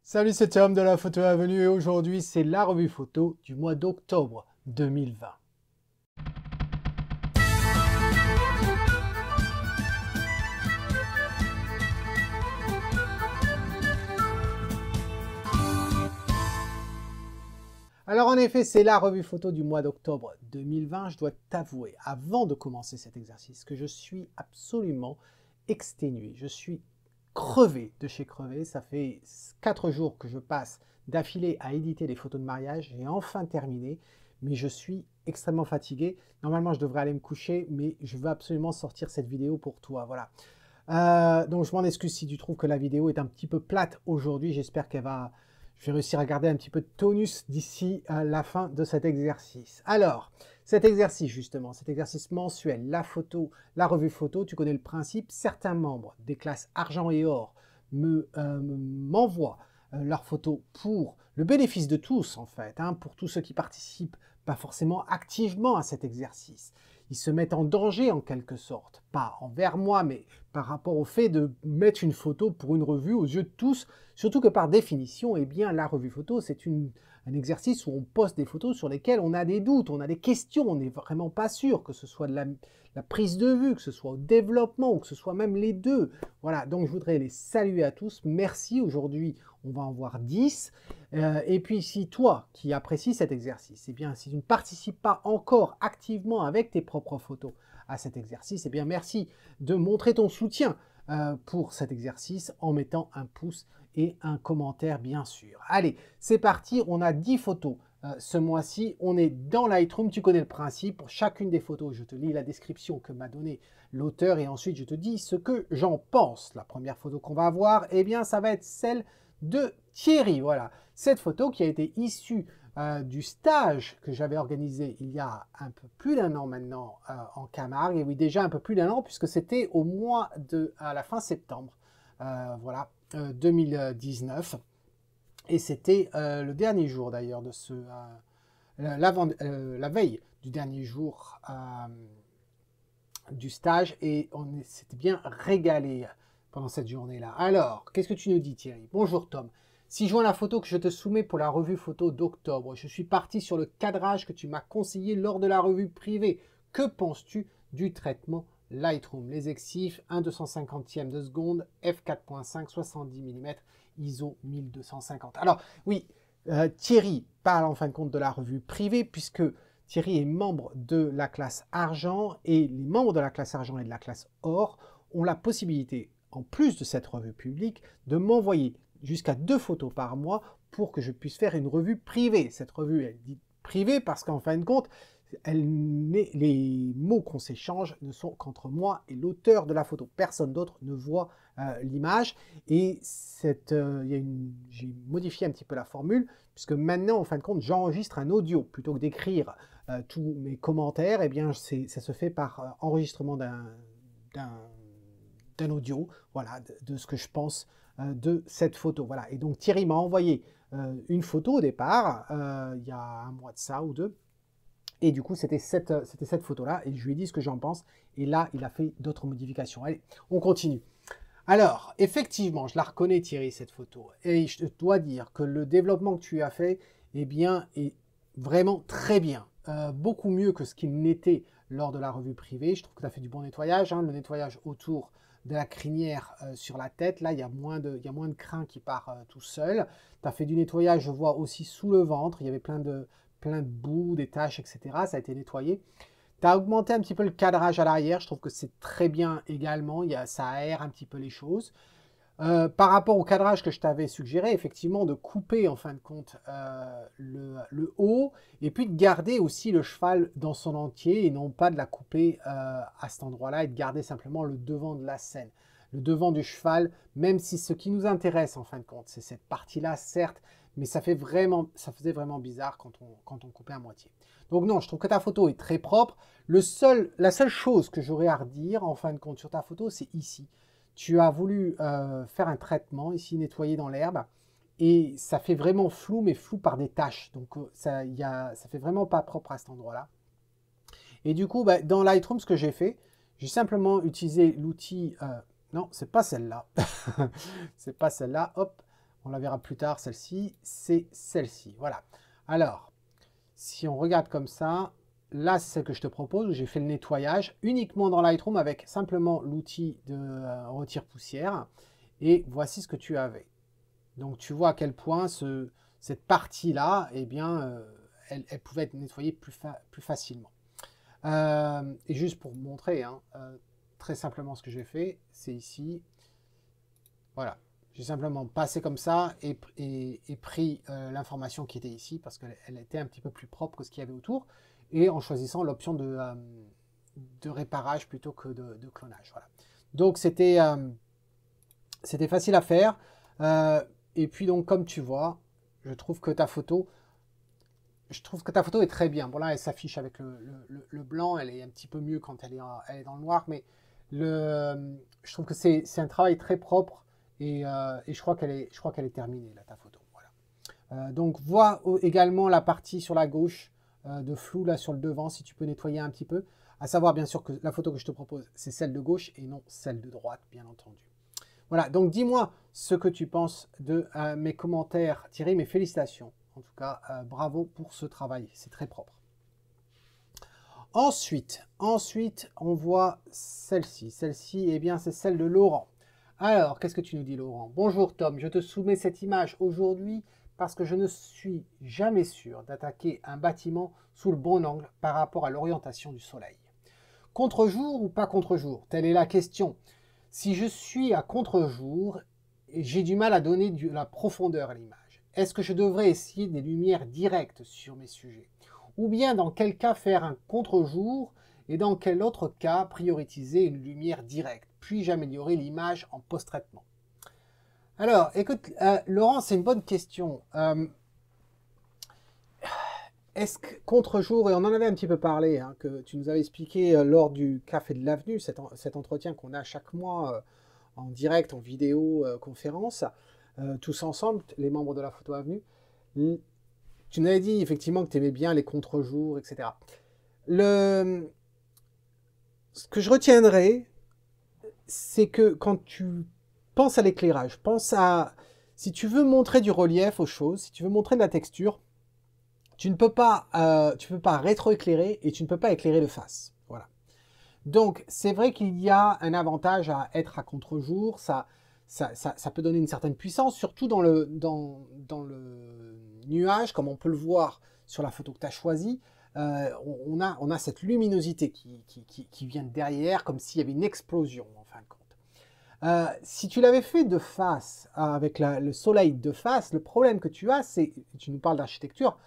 Salut, c'est Tom de la photo avenue et aujourd'hui c'est la revue photo du mois d'octobre 2020. Alors en effet, c'est la revue photo du mois d'octobre 2020. Je dois t'avouer, avant de commencer cet exercice, que je suis absolument exténué. Je suis crevé de chez crevé. Ça fait 4 jours que je passe d'affilée à éditer les photos de mariage. J'ai enfin terminé, mais je suis extrêmement fatigué. Normalement, je devrais aller me coucher, mais je veux absolument sortir cette vidéo pour toi. Voilà. Donc je m'en excuse si tu trouves que la vidéo est un petit peu plate aujourd'hui. J'espère je vais réussir à garder un petit peu de tonus d'ici à la fin de cet exercice. Alors, cet exercice justement, cet exercice mensuel, la photo, la revue photo, tu connais le principe. Certains membres des classes argent et or m'envoient leurs photos pour le bénéfice de tous en fait, pour tous ceux qui participent pas forcément activement à cet exercice. Ils se mettent en danger en quelque sorte, pas envers moi, mais par rapport au fait de mettre une photo pour une revue aux yeux de tous, surtout que par définition, eh bien, la revue photo, c'est un exercice où on poste des photos sur lesquelles on a des doutes, on a des questions, on n'est vraiment pas sûr, que ce soit de la prise de vue, que ce soit au développement, ou que ce soit même les deux. Voilà, donc je voudrais les saluer à tous. Merci, aujourd'hui, on va en voir 10. Et puis, si toi, qui apprécies cet exercice, eh bien, si tu ne participes pas encore activement avec tes propres photos à cet exercice, eh bien, merci de montrer ton soutien pour cet exercice en mettant un pouce et un commentaire, bien sûr. Allez, c'est parti, on a 10 photos ce mois-ci. On est dans Lightroom, tu connais le principe. Pour chacune des photos, je te lis la description que m'a donnée l'auteur et ensuite je te dis ce que j'en pense. La première photo qu'on va avoir, eh bien, ça va être celle de Thierry. Voilà, cette photo qui a été issue du stage que j'avais organisé il y a un peu plus d'un an maintenant en Camargue. Et oui, déjà un peu plus d'un an puisque c'était à la fin septembre, voilà, 2019. Et c'était le dernier jour d'ailleurs de la veille du dernier jour du stage et on s'était bien régalé pendant cette journée-là. Alors, qu'est-ce que tu nous dis Thierry? Bonjour Tom. Si joint la photo que je te soumets pour la revue photo d'octobre, je suis parti sur le cadrage que tu m'as conseillé lors de la revue privée. Que penses-tu du traitement Lightroom? Les exifs 1/250e de seconde, f4.5, 70 mm, ISO 1250. Alors oui, Thierry parle en fin de compte de la revue privée puisque Thierry est membre de la classe argent et les membres de la classe argent et de la classe or ont la possibilité, en plus de cette revue publique, de m'envoyer jusqu'à 2 photos par mois pour que je puisse faire une revue privée. Cette revue, elle dit privée parce qu'en fin de compte, les mots qu'on s'échange ne sont qu'entre moi et l'auteur de la photo. Personne d'autre ne voit l'image. Et j'ai modifié un petit peu la formule, puisque maintenant, en fin de compte, j'enregistre un audio. Plutôt que d'écrire tous mes commentaires, eh bien, ça se fait par enregistrement d'un audio, voilà, de ce que je pense de cette photo. Voilà. Et donc Thierry m'a envoyé une photo au départ, il y a un mois de ça ou deux. Et du coup, c'était cette photo-là, et je lui ai dit ce que j'en pense, et là, il a fait d'autres modifications. Allez, on continue. Alors, effectivement, je la reconnais, Thierry, cette photo, et je dois dire que le développement que tu as fait, eh bien, est vraiment très bien. Beaucoup mieux que ce qu'il n'était lors de la revue privée. Je trouve que tu as fait du bon nettoyage, le nettoyage autour de la crinière sur la tête. Là, il y a moins de crin qui part tout seul. Tu as fait du nettoyage, je vois, aussi sous le ventre. Il y avait plein de boue, des taches, etc. Ça a été nettoyé. Tu as augmenté un petit peu le cadrage à l'arrière. Je trouve que c'est très bien également. Ça aère un petit peu les choses. Par rapport au cadrage que je t'avais suggéré, effectivement, de couper en fin de compte le haut et puis de garder aussi le cheval dans son entier et non pas de la couper à cet endroit-là et de garder simplement le devant de la scène. Le devant du cheval, même si ce qui nous intéresse en fin de compte, c'est cette partie-là, certes, mais ça faisait vraiment bizarre quand on coupait à moitié. Donc non, je trouve que ta photo est très propre. La seule chose que j'aurais à redire en fin de compte sur ta photo, c'est ici. Tu as voulu faire un traitement, ici nettoyer dans l'herbe, et ça fait vraiment flou, mais flou par des taches. Donc ça fait vraiment pas propre à cet endroit-là. Et du coup, dans Lightroom, ce que j'ai fait, j'ai simplement utilisé l'outil... non, c'est pas celle-là. C'est pas celle-là. Hop, On la verra plus tard, celle-ci, c'est celle-ci. Voilà. Alors, si on regarde comme ça, là, c'est celle que je te propose, où j'ai fait le nettoyage uniquement dans Lightroom avec simplement l'outil de retire-poussière. Et voici ce que tu avais. Donc, tu vois à quel point cette partie-là, eh bien, elle pouvait être nettoyée plus facilement. Et juste pour vous montrer, hein, très simplement ce que j'ai fait, c'est ici. Voilà. J'ai simplement passé comme ça et pris l'information qui était ici parce qu'elle était un petit peu plus propre que ce qu'il y avait autour. Et en choisissant l'option de réparage plutôt que de clonage. Voilà. Donc c'était facile à faire. Et puis donc comme tu vois, je trouve que ta photo est très bien. Bon là elle s'affiche avec le blanc, elle est un petit peu mieux quand elle est dans le noir, mais je trouve que c'est un travail très propre et je crois qu'elle est terminée là, ta photo. Voilà. Donc vois également la partie sur la gauche de flou là sur le devant, si tu peux nettoyer un petit peu. À savoir bien sûr que la photo que je te propose, c'est celle de gauche et non celle de droite, bien entendu. Voilà, donc dis-moi ce que tu penses de mes commentaires. Thierry, mes félicitations. En tout cas, bravo pour ce travail, c'est très propre. Ensuite, on voit celle-ci. Celle-ci, eh bien, c'est celle de Laurent. Alors, qu'est-ce que tu nous dis, Laurent? Bonjour Tom, je te soumets cette image aujourd'hui parce que je ne suis jamais sûr d'attaquer un bâtiment sous le bon angle par rapport à l'orientation du soleil. Contre-jour ou pas contre-jour? Telle est la question. Si je suis à contre-jour, j'ai du mal à donner de la profondeur à l'image. Est-ce que je devrais essayer des lumières directes sur mes sujets? Ou bien dans quel cas faire un contre-jour et dans quel autre cas prioriser une lumière directe? Puis-je améliorer l'image en post-traitement? Alors, écoute, Laurent, c'est une bonne question. Est-ce que contre-jour, et on en avait un petit peu parlé, hein, que tu nous avais expliqué lors du Café de l'Avenue, cet entretien qu'on a chaque mois en direct, en vidéo, conférence, tous ensemble, les membres de la Photo Avenue. Tu nous avais dit effectivement que tu aimais bien les contre-jours, etc. Ce que je retiendrai, c'est que quand tu penses à l'éclairage, si tu veux montrer du relief aux choses, si tu veux montrer de la texture, tu ne peux pas rétroéclairer et tu ne peux pas éclairer de face. Voilà. Donc, c'est vrai qu'il y a un avantage à être à contre-jour. Ça peut donner une certaine puissance, surtout dans le nuage, comme on peut le voir sur la photo que tu as choisie. On a cette luminosité qui vient derrière, comme s'il y avait une explosion, en fin de compte. Si tu l'avais fait de face, avec le soleil de face, le problème que tu as, c'est, tu nous parles d'architecture,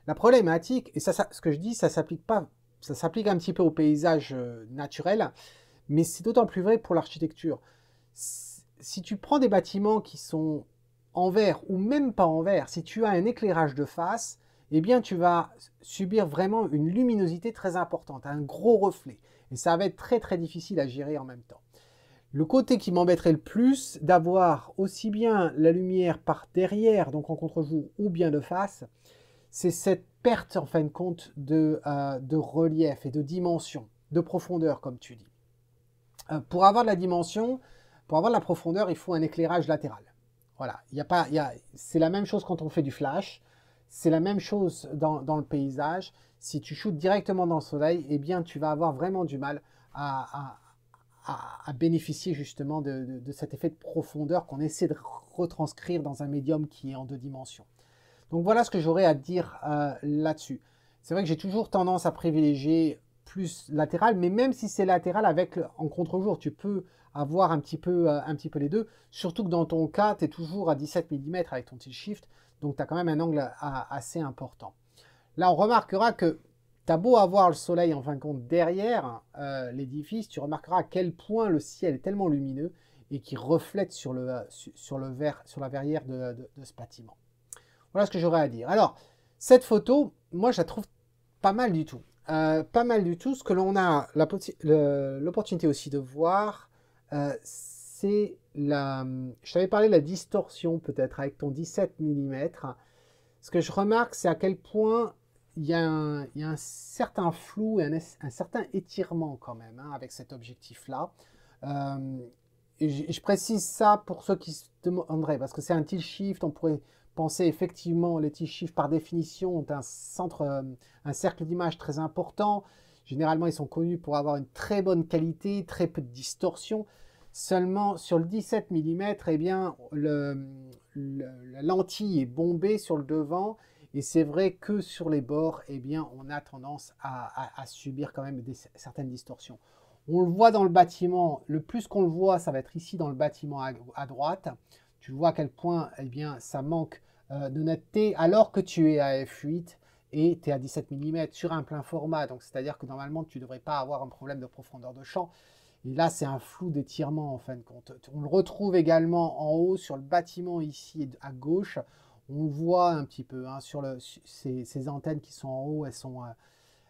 la problématique, et ce que je dis, ça s'applique un petit peu au paysage naturel, mais c'est d'autant plus vrai pour l'architecture. Si tu prends des bâtiments qui sont en verre ou même pas en verre, si tu as un éclairage de face, eh bien tu vas subir vraiment une luminosité très importante, un gros reflet. Et ça va être très très difficile à gérer en même temps. Le côté qui m'embêterait le plus, d'avoir aussi bien la lumière par derrière, donc en contre-jour, ou bien de face, c'est cette perte en fin de compte de relief et de dimension, de profondeur comme tu dis. Pour avoir de la dimension, pour avoir de la profondeur, il faut un éclairage latéral. Voilà, c'est la même chose quand on fait du flash, c'est la même chose dans le paysage. Si tu shootes directement dans le soleil, eh bien tu vas avoir vraiment du mal à bénéficier justement de cet effet de profondeur qu'on essaie de retranscrire dans un médium qui est en 2 dimensions. Donc voilà ce que j'aurais à dire là-dessus. C'est vrai que j'ai toujours tendance à privilégier plus latéral, mais même si c'est latéral en contre-jour, tu peux avoir un petit peu les deux. Surtout que dans ton cas, tu es toujours à 17 mm avec ton tilt shift, donc tu as quand même un angle assez important. Là, on remarquera que tu as beau avoir le soleil en fin de compte derrière l'édifice, tu remarqueras à quel point le ciel est tellement lumineux et qui reflète sur la verrière de ce bâtiment. Voilà ce que j'aurais à dire. Alors, cette photo, moi, je la trouve pas mal du tout. Pas mal du tout. Ce que l'on a l'opportunité aussi de voir, c'est je t'avais parlé de la distorsion peut-être avec ton 17 mm. Ce que je remarque, c'est à quel point il y a un certain flou et un certain étirement quand même avec cet objectif-là. je précise ça pour ceux qui se demanderaient, parce que c'est un tilt shift, on pourrait penser effectivement, les tilt shifts par définition ont un cercle d'image très important. Généralement, ils sont connus pour avoir une très bonne qualité, très peu de distorsion. Seulement sur le 17 mm, eh bien, la lentille est bombée sur le devant, et c'est vrai que sur les bords, eh bien, on a tendance à subir quand même certaines distorsions. On le voit dans le bâtiment, le plus qu'on le voit, ça va être ici dans le bâtiment à droite. Tu vois à quel point eh bien, ça manque de netteté, alors que tu es à f8 et tu es à 17 mm sur un plein format. Donc c'est-à-dire que normalement, tu ne devrais pas avoir un problème de profondeur de champ. Et là, c'est un flou d'étirement en fin de compte. On le retrouve également en haut sur le bâtiment ici à gauche. On le voit un petit peu hein, sur ces antennes qui sont en haut,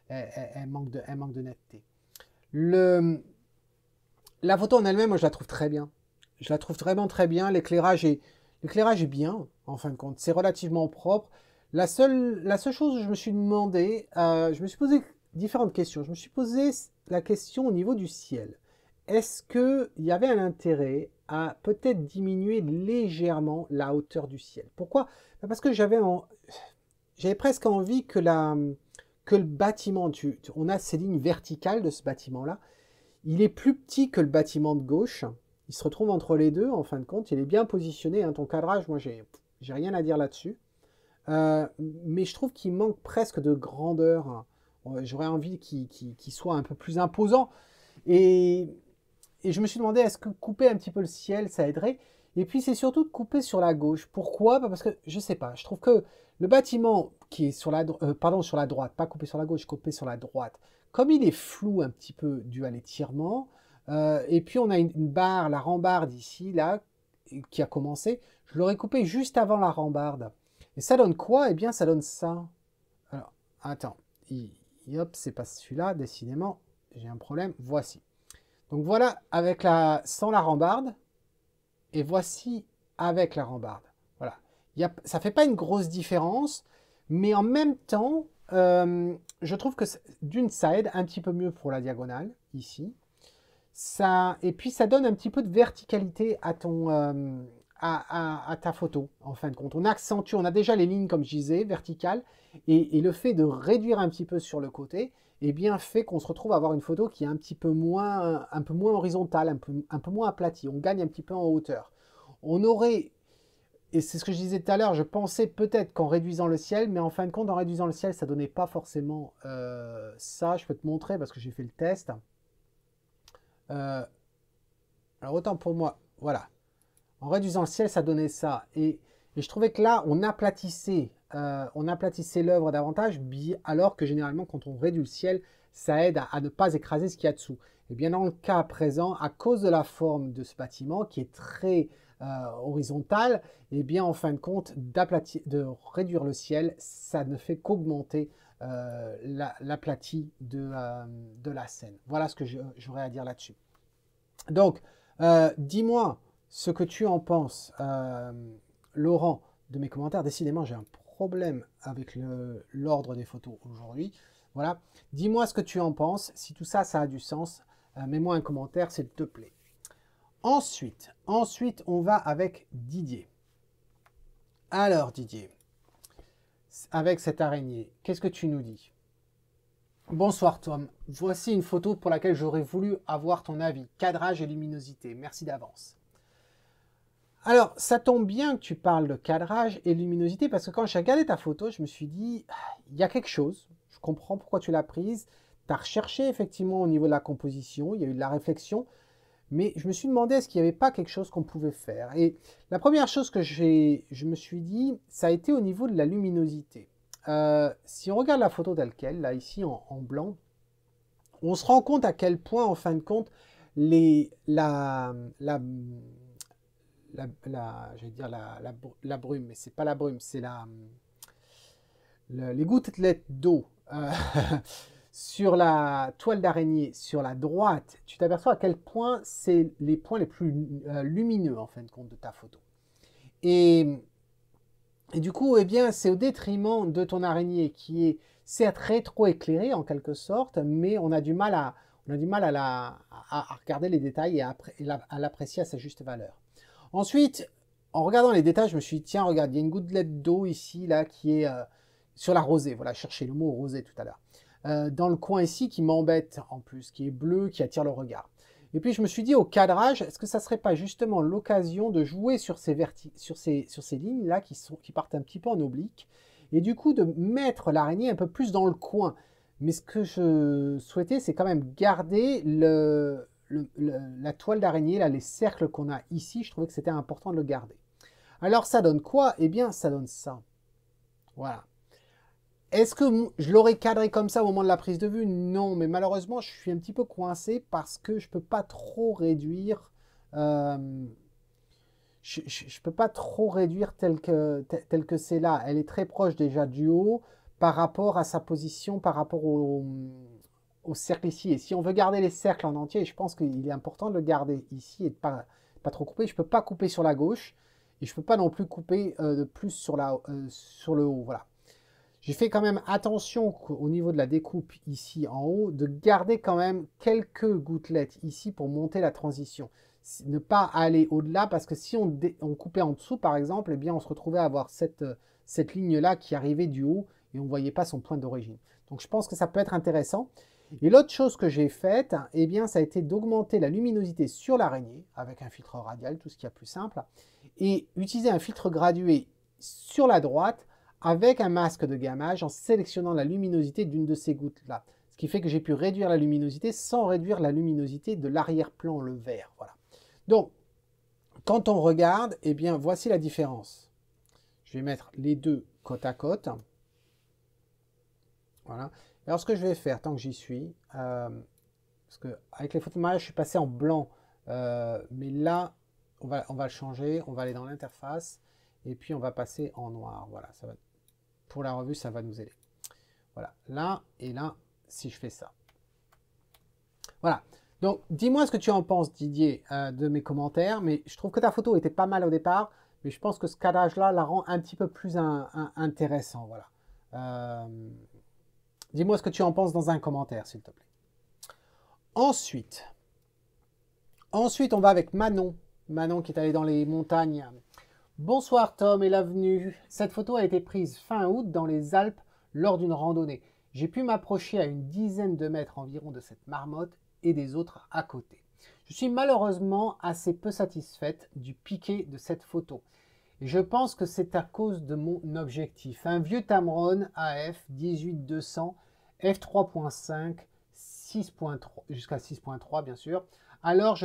elles manquent de netteté. La photo en elle-même, moi je la trouve très bien. Je la trouve vraiment très bien. L'éclairage est bien, en fin de compte. C'est relativement propre. La seule chose que je me suis demandé, je me suis posé différentes questions. Je me suis posé la question au niveau du ciel. Est-ce qu'il y avait un intérêt à peut-être diminuer légèrement la hauteur du ciel? Pourquoi? Parce que j'avais presque envie que le bâtiment, on a ces lignes verticales de ce bâtiment-là, il est plus petit que le bâtiment de gauche, il se retrouve entre les deux, en fin de compte, il est bien positionné, hein, ton cadrage, moi j'ai rien à dire là-dessus, mais je trouve qu'il manque presque de grandeur, j'aurais envie qu'il soit un peu plus imposant, et je me suis demandé, est-ce que couper un petit peu le ciel, ça aiderait? Et puis c'est surtout de couper sur la gauche. Pourquoi? Parce que je sais pas, je trouve que le bâtiment qui est sur la droite, pas coupé sur la gauche, coupé sur la droite, comme il est flou un petit peu dû à l'étirement, et puis on a une barre, la rambarde ici, là, qui a commencé, je l'aurais coupé juste avant la rambarde. Et ça donne quoi? Eh bien ça donne ça. Alors, attends, hop, c'est pas celui-là, décidément, j'ai un problème, voici. Donc voilà sans la rambarde, et voici avec la rambarde. Voilà. Ça ne fait pas une grosse différence, mais en même temps, je trouve que ça aide un petit peu mieux pour la diagonale, ici. Et puis ça donne un petit peu de verticalité à ta photo, en fin de compte. On accentue, on a déjà les lignes, comme je disais, verticales, et le fait de réduire un petit peu sur le côté, eh bien, fait qu'on se retrouve à avoir une photo qui est un peu moins horizontale, un peu moins aplatie. On gagne un petit peu en hauteur. On aurait, et c'est ce que je disais tout à l'heure, je pensais peut-être qu'en réduisant le ciel, mais en fin de compte, en réduisant le ciel, ça ne donnait pas forcément ça. Je peux te montrer parce que j'ai fait le test. Alors autant pour moi, voilà. En réduisant le ciel, ça donnait ça. Et je trouvais que là, on aplatissait l'œuvre davantage, alors que généralement, quand on réduit le ciel, ça aide à ne pas écraser ce qu'il y a dessous. Et bien dans le cas présent, à cause de la forme de ce bâtiment, qui est très horizontale, et bien en fin de compte, de réduire le ciel, ça ne fait qu'augmenter l'aplati de la scène. Voilà ce que j'aurais à dire là-dessus. Donc, dis-moi ce que tu en penses, Laurent, de mes commentaires. Décidément, j'ai un problème avec l'ordre des photos aujourd'hui. Voilà. Dis-moi ce que tu en penses. Si tout ça, ça a du sens, mets-moi un commentaire, s'il te plaît. Ensuite, on va avec Didier. Alors, Didier, avec cette araignée, qu'est-ce que tu nous dis? Bonsoir Tom, voici une photo pour laquelle j'aurais voulu avoir ton avis. Cadrage et luminosité, merci d'avance. Alors, ça tombe bien que tu parles de cadrage et luminosité, parce que quand j'ai regardé ta photo, je me suis dit, il y a quelque chose, je comprends pourquoi tu l'as prise, tu as recherché effectivement au niveau de la composition, il y a eu de la réflexion, mais je me suis demandé est-ce qu'il n'y avait pas quelque chose qu'on pouvait faire. Et la première chose que je me suis dit, ça a été au niveau de la luminosité. Si on regarde la photo telle qu'elle, là ici en blanc, on se rend compte à quel point, en fin de compte, la brume, mais c'est pas la brume, c'est les gouttelettes d'eau sur la toile d'araignée, sur la droite, tu t'aperçois à quel point c'est les points les plus lumineux, en fin de compte, de ta photo. Et du coup, eh bien, c'est au détriment de ton araignée qui est certes rétro-éclairée en quelque sorte, mais on a du mal à On a du mal à regarder les détails et à l'apprécier à sa juste valeur. Ensuite, en regardant les détails, je me suis dit, tiens, regarde, il y a une gouttelette d'eau ici, là, qui est sur la rosée. Voilà, je cherchais le mot rosée tout à l'heure. Dans le coin ici, qui m'embête en plus, qui est bleu, qui attire le regard. Et puis, je me suis dit, au cadrage, est-ce que ça ne serait pas justement l'occasion de jouer sur ces lignes-là qui partent un petit peu en oblique, et du coup, de mettre l'araignée un peu plus dans le coin. Mais ce que je souhaitais, c'est quand même garder la toile d'araignée, là, les cercles qu'on a ici. Je trouvais que c'était important de le garder. Alors, ça donne quoi? Eh bien, ça donne ça. Voilà. Est-ce que je l'aurais cadré comme ça au moment de la prise de vue? Non, mais malheureusement, je suis un petit peu coincé parce que je ne peux pas trop réduire... je ne peux pas trop réduire tel que c'est là. Elle est très proche déjà du haut par rapport à sa position, par rapport au cercle ici. Et si on veut garder les cercles en entier, je pense qu'il est important de le garder ici et de pas trop couper. Je ne peux pas couper sur la gauche et je ne peux pas non plus couper de plus sur le haut. Voilà. J'ai fait quand même attention au niveau de la découpe ici en haut, de garder quand même quelques gouttelettes ici pour monter la transition. Ne pas aller au-delà, parce que si on coupait en dessous, par exemple, eh bien, on se retrouvait à avoir cette ligne-là qui arrivait du haut et on ne voyait pas son point d'origine. Donc, je pense que ça peut être intéressant. Et l'autre chose que j'ai faite, eh bien, ça a été d'augmenter la luminosité sur l'araignée avec un filtre radial, tout ce qui est plus simple, et utiliser un filtre gradué sur la droite avec un masque de gammage en sélectionnant la luminosité d'une de ces gouttes-là. Ce qui fait que j'ai pu réduire la luminosité sans réduire la luminosité de l'arrière-plan, le vert. Voilà. Donc, quand on regarde, eh bien, voici la différence. Je vais mettre les deux côte à côte. Voilà. Alors, ce que je vais faire, tant que j'y suis, parce qu'avec les photos de mariage, je suis passé en blanc. Mais là, on va le changer. On va aller dans l'interface. Et puis, on va passer en noir. Voilà, ça va. Pour la revue, ça va nous aider. Voilà, là et là, si je fais ça. Voilà. Donc, dis-moi ce que tu en penses, Didier, de mes commentaires. Mais je trouve que ta photo était pas mal au départ. Mais je pense que ce cadrage-là la rend un petit peu plus intéressant. Voilà. Dis-moi ce que tu en penses dans un commentaire, s'il te plaît. Ensuite, on va avec Manon. Manon qui est allée dans les montagnes. Bonsoir Tom et l'avenue. Cette photo a été prise fin août dans les Alpes lors d'une randonnée. J'ai pu m'approcher à une dizaine de mètres environ de cette marmotte et des autres à côté. Je suis malheureusement assez peu satisfaite du piqué de cette photo. Et je pense que c'est à cause de mon objectif. Un vieux Tamron AF 18-200 f3.5 6.3 jusqu'à 6.3 bien sûr. Alors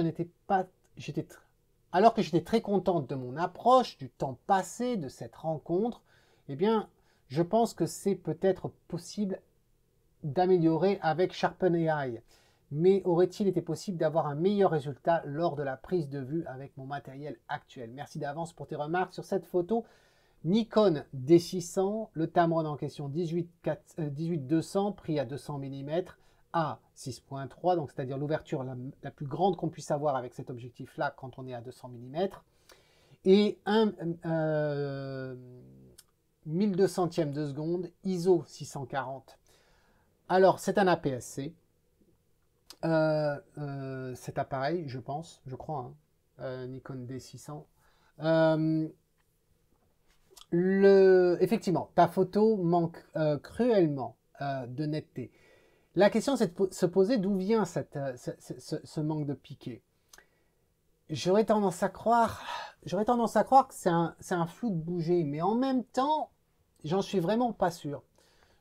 que j'étais très contente de mon approche, du temps passé, de cette rencontre, eh bien, je pense que c'est peut-être possible d'améliorer avec Sharpen AI. Mais aurait-il été possible d'avoir un meilleur résultat lors de la prise de vue avec mon matériel actuel? Merci d'avance pour tes remarques sur cette photo. Nikon D600, le Tamron en question 18-200, pris à 200 mm, à 6.3, donc c'est-à-dire l'ouverture la plus grande qu'on puisse avoir avec cet objectif-là quand on est à 200 mm, et un 1200e de seconde, ISO 640. Alors, c'est un APS-C, cet appareil, je crois, hein, Nikon D600. Effectivement, ta photo manque cruellement de netteté. La question, c'est de se poser d'où vient ce manque de piqué. J'aurais tendance à croire que c'est un flou de bouger, mais en même temps, j'en suis vraiment pas sûr.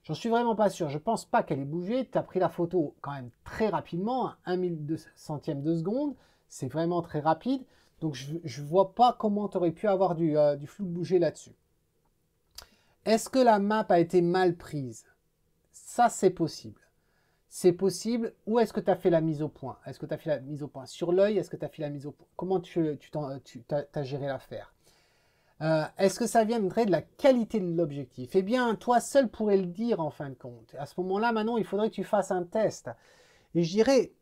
J'en suis vraiment pas sûr. Je pense pas qu'elle ait bougé. Tu as pris la photo quand même très rapidement, 1/1200e de seconde. C'est vraiment très rapide. Donc, je vois pas comment tu aurais pu avoir du flou de bouger là-dessus. Est-ce que la map a été mal prise? Ça, c'est possible. C'est possible. Où est-ce que tu as fait la mise au point? Est-ce que tu as fait la mise au point sur l'œil? Est-ce que tu as fait la mise au point? Comment tu as géré l'affaire? Est-ce que ça viendrait de la qualité de l'objectif? Eh bien, toi seul pourrais le dire en fin de compte. À ce moment-là, Manon, il faudrait que tu fasses un test. Et je dirais,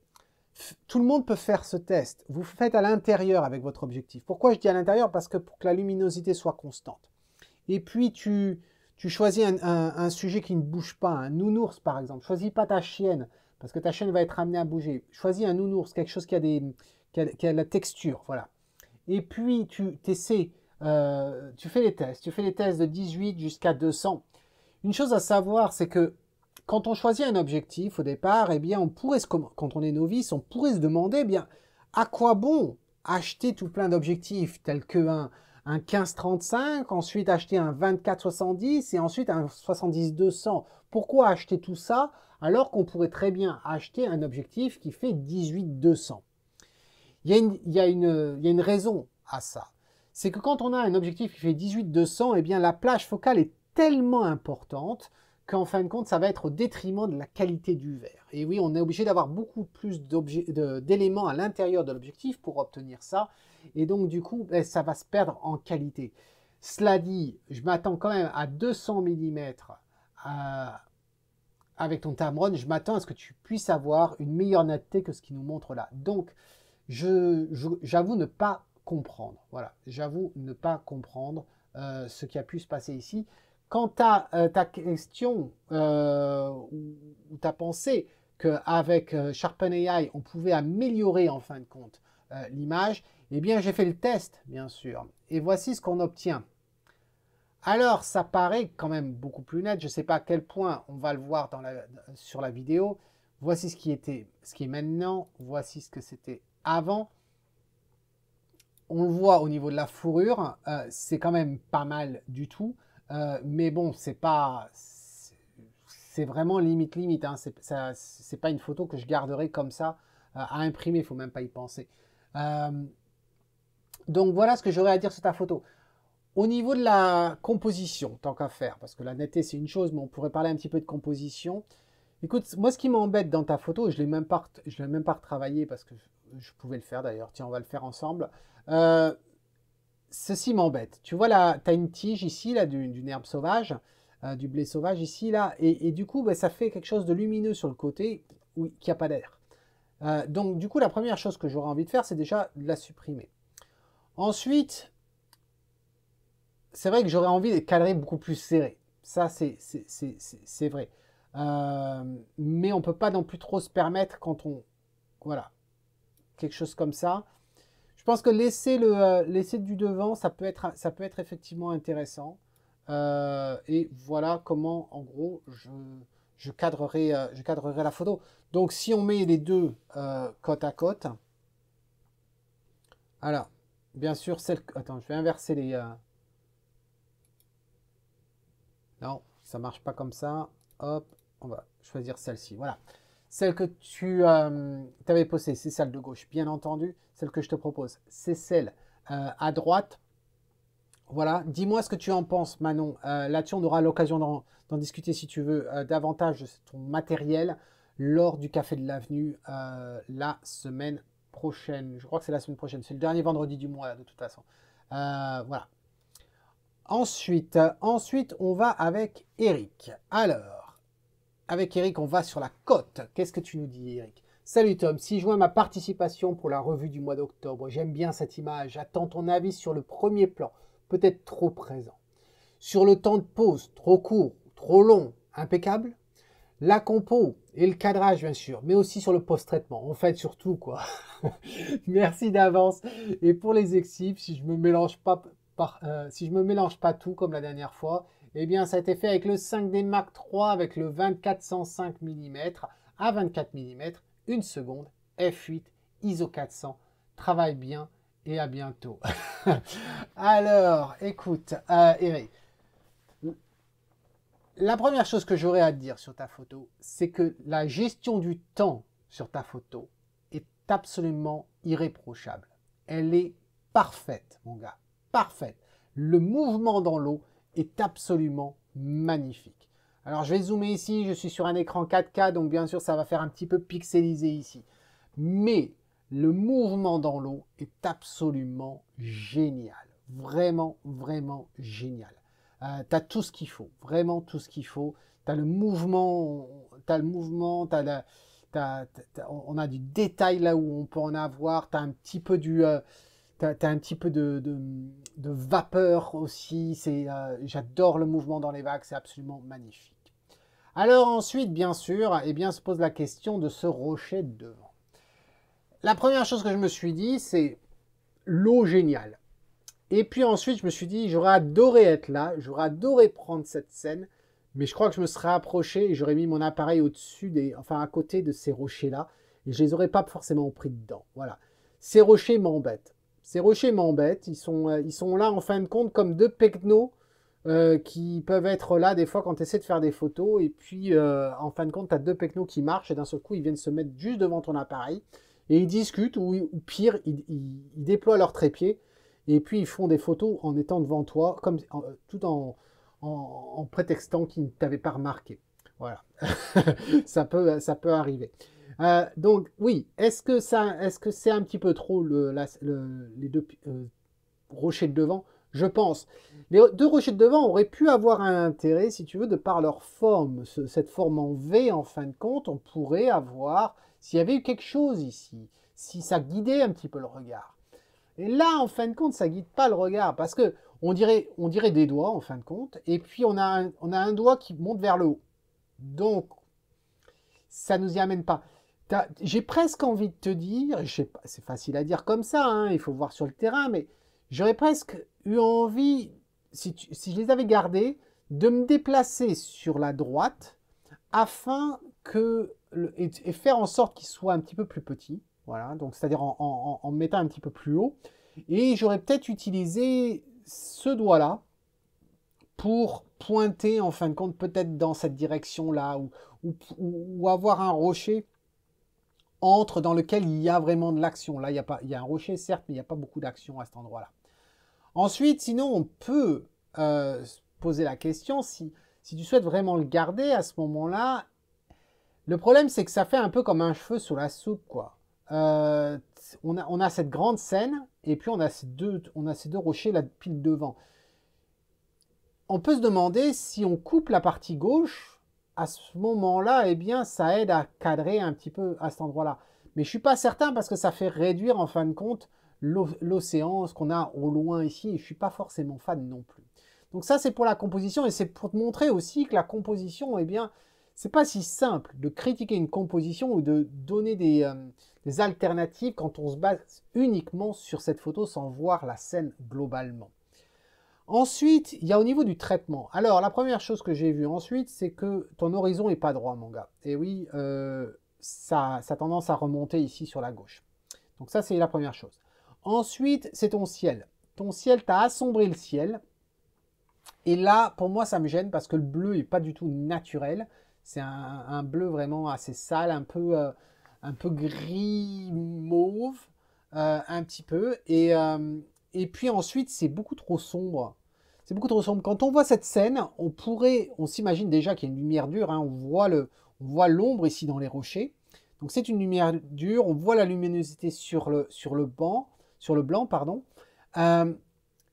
tout le monde peut faire ce test. Vous faites à l'intérieur avec votre objectif. Pourquoi je dis à l'intérieur? Parce que pour que la luminosité soit constante. Et puis, tu choisis un sujet qui ne bouge pas, un nounours par exemple. Choisis pas ta chienne, parce que ta chaîne va être amenée à bouger. Choisis un nounours, quelque chose qui a, qui a la texture, voilà. Et puis, tu essaies, tu fais les tests. Tu fais les tests de 18 jusqu'à 200. Une chose à savoir, c'est que quand on choisit un objectif au départ, eh bien, on pourrait quand on est novice, on pourrait se demander, eh bien, à quoi bon acheter tout plein d'objectifs tels que un 15-35, ensuite acheter un 24-70 et ensuite un 70-200. Pourquoi acheter tout ça alors qu'on pourrait très bien acheter un objectif qui fait 18-200? Il y a une raison à ça. C'est que quand on a un objectif qui fait 18-200, eh bien la plage focale est tellement importante qu'en fin de compte, ça va être au détriment de la qualité du verre. Et oui, on est obligé d'avoir beaucoup plus d'éléments à l'intérieur de l'objectif pour obtenir ça. Et donc, du coup, ça va se perdre en qualité. Cela dit, je m'attends quand même à 200 mm avec ton Tamron. Je m'attends à ce que tu puisses avoir une meilleure netteté que ce qu'il nous montre là. Donc, j'avoue ne pas comprendre. Voilà, j'avoue ne pas comprendre ce qui a pu se passer ici. Quant à ta question ou ta pensée qu'avec Sharpen AI, on pouvait améliorer en fin de compte l'image, eh bien j'ai fait le test, bien sûr. Et voici ce qu'on obtient. Alors, ça paraît quand même beaucoup plus net. Je ne sais pas à quel point on va le voir sur la vidéo. Voici ce qui est maintenant. Voici ce que c'était avant. On le voit au niveau de la fourrure, c'est quand même pas mal du tout. Mais bon, c'est vraiment limite. Hein. C'est pas une photo que je garderai comme ça à imprimer. Il faut même pas y penser. Donc voilà ce que j'aurais à dire sur ta photo. Au niveau de la composition, tant qu'à faire, parce que la netteté c'est une chose, mais on pourrait parler un petit peu de composition. Écoute, moi ce qui m'embête dans ta photo, je l'ai même pas retravaillé parce que je pouvais le faire d'ailleurs. Tiens, on va le faire ensemble. Ceci m'embête. Tu vois là, tu as une tige ici là d'une herbe sauvage, du blé sauvage ici là, et du coup, ça fait quelque chose de lumineux sur le côté qui n'a pas d'air. Donc du coup, la première chose que j'aurais envie de faire, c'est déjà de la supprimer. Ensuite, c'est vrai que j'aurais envie de cadrer beaucoup plus serré. Ça, c'est vrai. Mais on ne peut pas non plus trop se permettre quand on... Voilà. Quelque chose comme ça. Je pense que laisser du devant, ça peut être effectivement intéressant. Et voilà comment, en gros, je cadrerai la photo. Donc, si on met les deux côte à côte... Alors, bien sûr, attends, je vais inverser les... Non, ça marche pas comme ça. Hop, on va choisir celle-ci. Voilà. Celle que tu avais postée, c'est celle de gauche, bien entendu. Celle que je te propose, c'est celle à droite. Voilà. Dis-moi ce que tu en penses, Manon. Là-dessus, on aura l'occasion d'en discuter, si tu veux, davantage de ton matériel lors du Café de l'Avenue la semaine prochaine. Je crois que c'est la semaine prochaine. C'est le dernier vendredi du mois, de toute façon. Voilà. Ensuite, on va avec Eric. Alors, avec Eric, on va sur la cote. Qu'est-ce que tu nous dis, Eric? Salut Tom, si joins ma participation pour la revue du mois d'octobre, j'aime bien cette image. J'attends ton avis sur le premier plan, peut-être trop présent. Sur le temps de pause, trop court, trop long, impeccable. La compo et le cadrage, bien sûr, mais aussi sur le post-traitement. En fait, surtout, quoi. Merci d'avance. Et pour les exhibs, si je me mélange pas tout comme la dernière fois, eh bien ça a été fait avec le 5D Mark III avec le 24-105 mm à 24 mm, 1 seconde, f8, ISO 400. Travaille bien et à bientôt. Alors, écoute, Eric, la première chose que j'aurais à te dire sur ta photo, c'est que la gestion du temps sur ta photo est absolument irréprochable. Elle est parfaite, mon gars. Parfaite. Le mouvement dans l'eau est absolument magnifique. Alors je vais zoomer ici, je suis sur un écran 4K, donc bien sûr ça va faire un petit peu pixelisé ici. Mais le mouvement dans l'eau est absolument génial. Vraiment, vraiment génial. Tu as tout ce qu'il faut, vraiment tout ce qu'il faut. Tu as le mouvement, on a du détail là où on peut en avoir, tu as un petit peu de vapeur aussi. J'adore le mouvement dans les vagues, c'est absolument magnifique. Alors ensuite, bien sûr, eh bien, se pose la question de ce rocher de devant. La première chose que je me suis dit, c'est l'eau géniale. Et puis ensuite, je me suis dit, j'aurais adoré être là, j'aurais adoré prendre cette scène, mais je crois que je me serais approché et j'aurais mis mon appareil au-dessus enfin à côté de ces rochers-là, et je les aurais pas forcément pris dedans. Voilà. Ces rochers m'embêtent. Ces rochers m'embêtent. Ils sont là en fin de compte comme deux pecnos qui peuvent être là des fois quand tu essaies de faire des photos, et puis en fin de compte, tu as deux pecnos qui marchent, et d'un seul coup, ils viennent se mettre juste devant ton appareil, et ils discutent, ou pire, ils déploient leur trépied, et puis ils font des photos en étant devant toi, tout en prétextant qu'ils ne t'avaient pas remarqué. Voilà, ça peut arriver. Donc oui, est-ce que c'est un petit peu trop les deux rochers de devant? Je pense. Les deux rochers de devant auraient pu avoir un intérêt, si tu veux, de par leur forme. Cette forme en V, en fin de compte, on pourrait avoir, s'il y avait eu quelque chose ici, si ça guidait un petit peu le regard. Et là, en fin de compte, ça guide pas le regard, parce que on dirait des doigts, en fin de compte, et puis on a un doigt qui monte vers le haut. Donc, ça nous y amène pas. J'ai presque envie de te dire, je sais pas, c'est facile à dire comme ça, hein, il faut voir sur le terrain, mais j'aurais presque eu envie, si je les avais gardés, de me déplacer sur la droite afin et faire en sorte qu'ils soient un petit peu plus petits. Voilà, donc c'est-à-dire en mettant un petit peu plus haut. Et j'aurais peut-être utilisé ce doigt-là pour pointer en fin de compte peut-être dans cette direction-là, ou avoir un rocher dans lequel il y a vraiment de l'action. Là, il y a un rocher certes, mais il n'y a pas beaucoup d'action à cet endroit-là. Ensuite, sinon, on peut se poser la question si tu souhaites vraiment le garder à ce moment-là. Le problème, c'est que ça fait un peu comme un cheveu sous la soupe, quoi. On a cette grande scène, et puis on a ces deux rochers là pile devant. On peut se demander si on coupe la partie gauche, à ce moment-là, eh bien, ça aide à cadrer un petit peu à cet endroit-là. Mais je ne suis pas certain parce que ça fait réduire en fin de compte l'océan, ce qu'on a au loin ici, et je ne suis pas forcément fan non plus. Donc ça, c'est pour la composition, et c'est pour te montrer aussi que la composition, eh bien, c'est pas si simple de critiquer une composition ou de donner des alternatives quand on se base uniquement sur cette photo sans voir la scène globalement. Ensuite, il y a au niveau du traitement. Alors, la première chose que j'ai vue ensuite, c'est que ton horizon n'est pas droit, mon gars. Et oui, ça a tendance à remonter ici sur la gauche. Donc ça, c'est la première chose. Ensuite, c'est ton ciel. Ton ciel, tu as assombri le ciel. Et là, pour moi, ça me gêne parce que le bleu n'est pas du tout naturel. C'est un bleu vraiment assez sale, un peu gris mauve, un petit peu. Et puis ensuite, c'est beaucoup trop sombre. C'est beaucoup trop sombre. Quand on voit cette scène, on s'imagine déjà qu'il y a une lumière dure, hein. On voit l'ombre ici dans les rochers. Donc c'est une lumière dure. On voit la luminosité sur le blanc, pardon.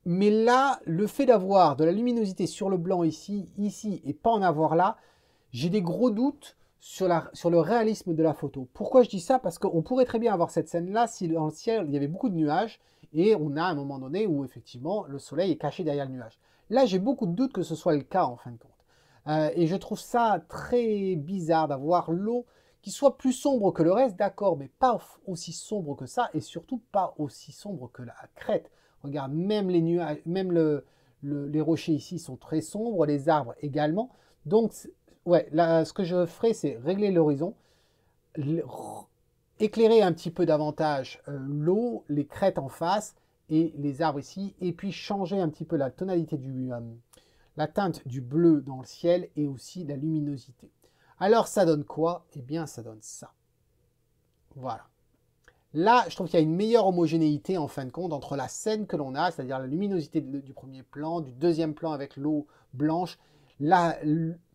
Mais là, le fait d'avoir de la luminosité sur le blanc ici, et pas en avoir là, j'ai des gros doutes sur le réalisme de la photo. Pourquoi je dis ça? Parce qu'on pourrait très bien avoir cette scène-là si dans le ciel, il y avait beaucoup de nuages, et on a un moment donné où effectivement le soleil est caché derrière le nuage. Là, j'ai beaucoup de doutes que ce soit le cas en fin de compte. Et je trouve ça très bizarre d'avoir l'eau qui soit plus sombre que le reste, d'accord, mais pas aussi sombre que ça, et surtout pas aussi sombre que la crête. Regarde, même les nuages, même les rochers ici sont très sombres, les arbres également. Donc, ouais, là, ce que je ferai, c'est régler l'horizon, éclairer un petit peu davantage l'eau, les crêtes en face et les arbres ici, et puis changer un petit peu la tonalité la teinte du bleu dans le ciel et aussi la luminosité. Alors, ça donne quoi? Eh bien, ça donne ça. Voilà. Là, je trouve qu'il y a une meilleure homogénéité en fin de compte entre la scène que l'on a, c'est-à-dire la luminosité du premier plan, du deuxième plan avec l'eau blanche. Là,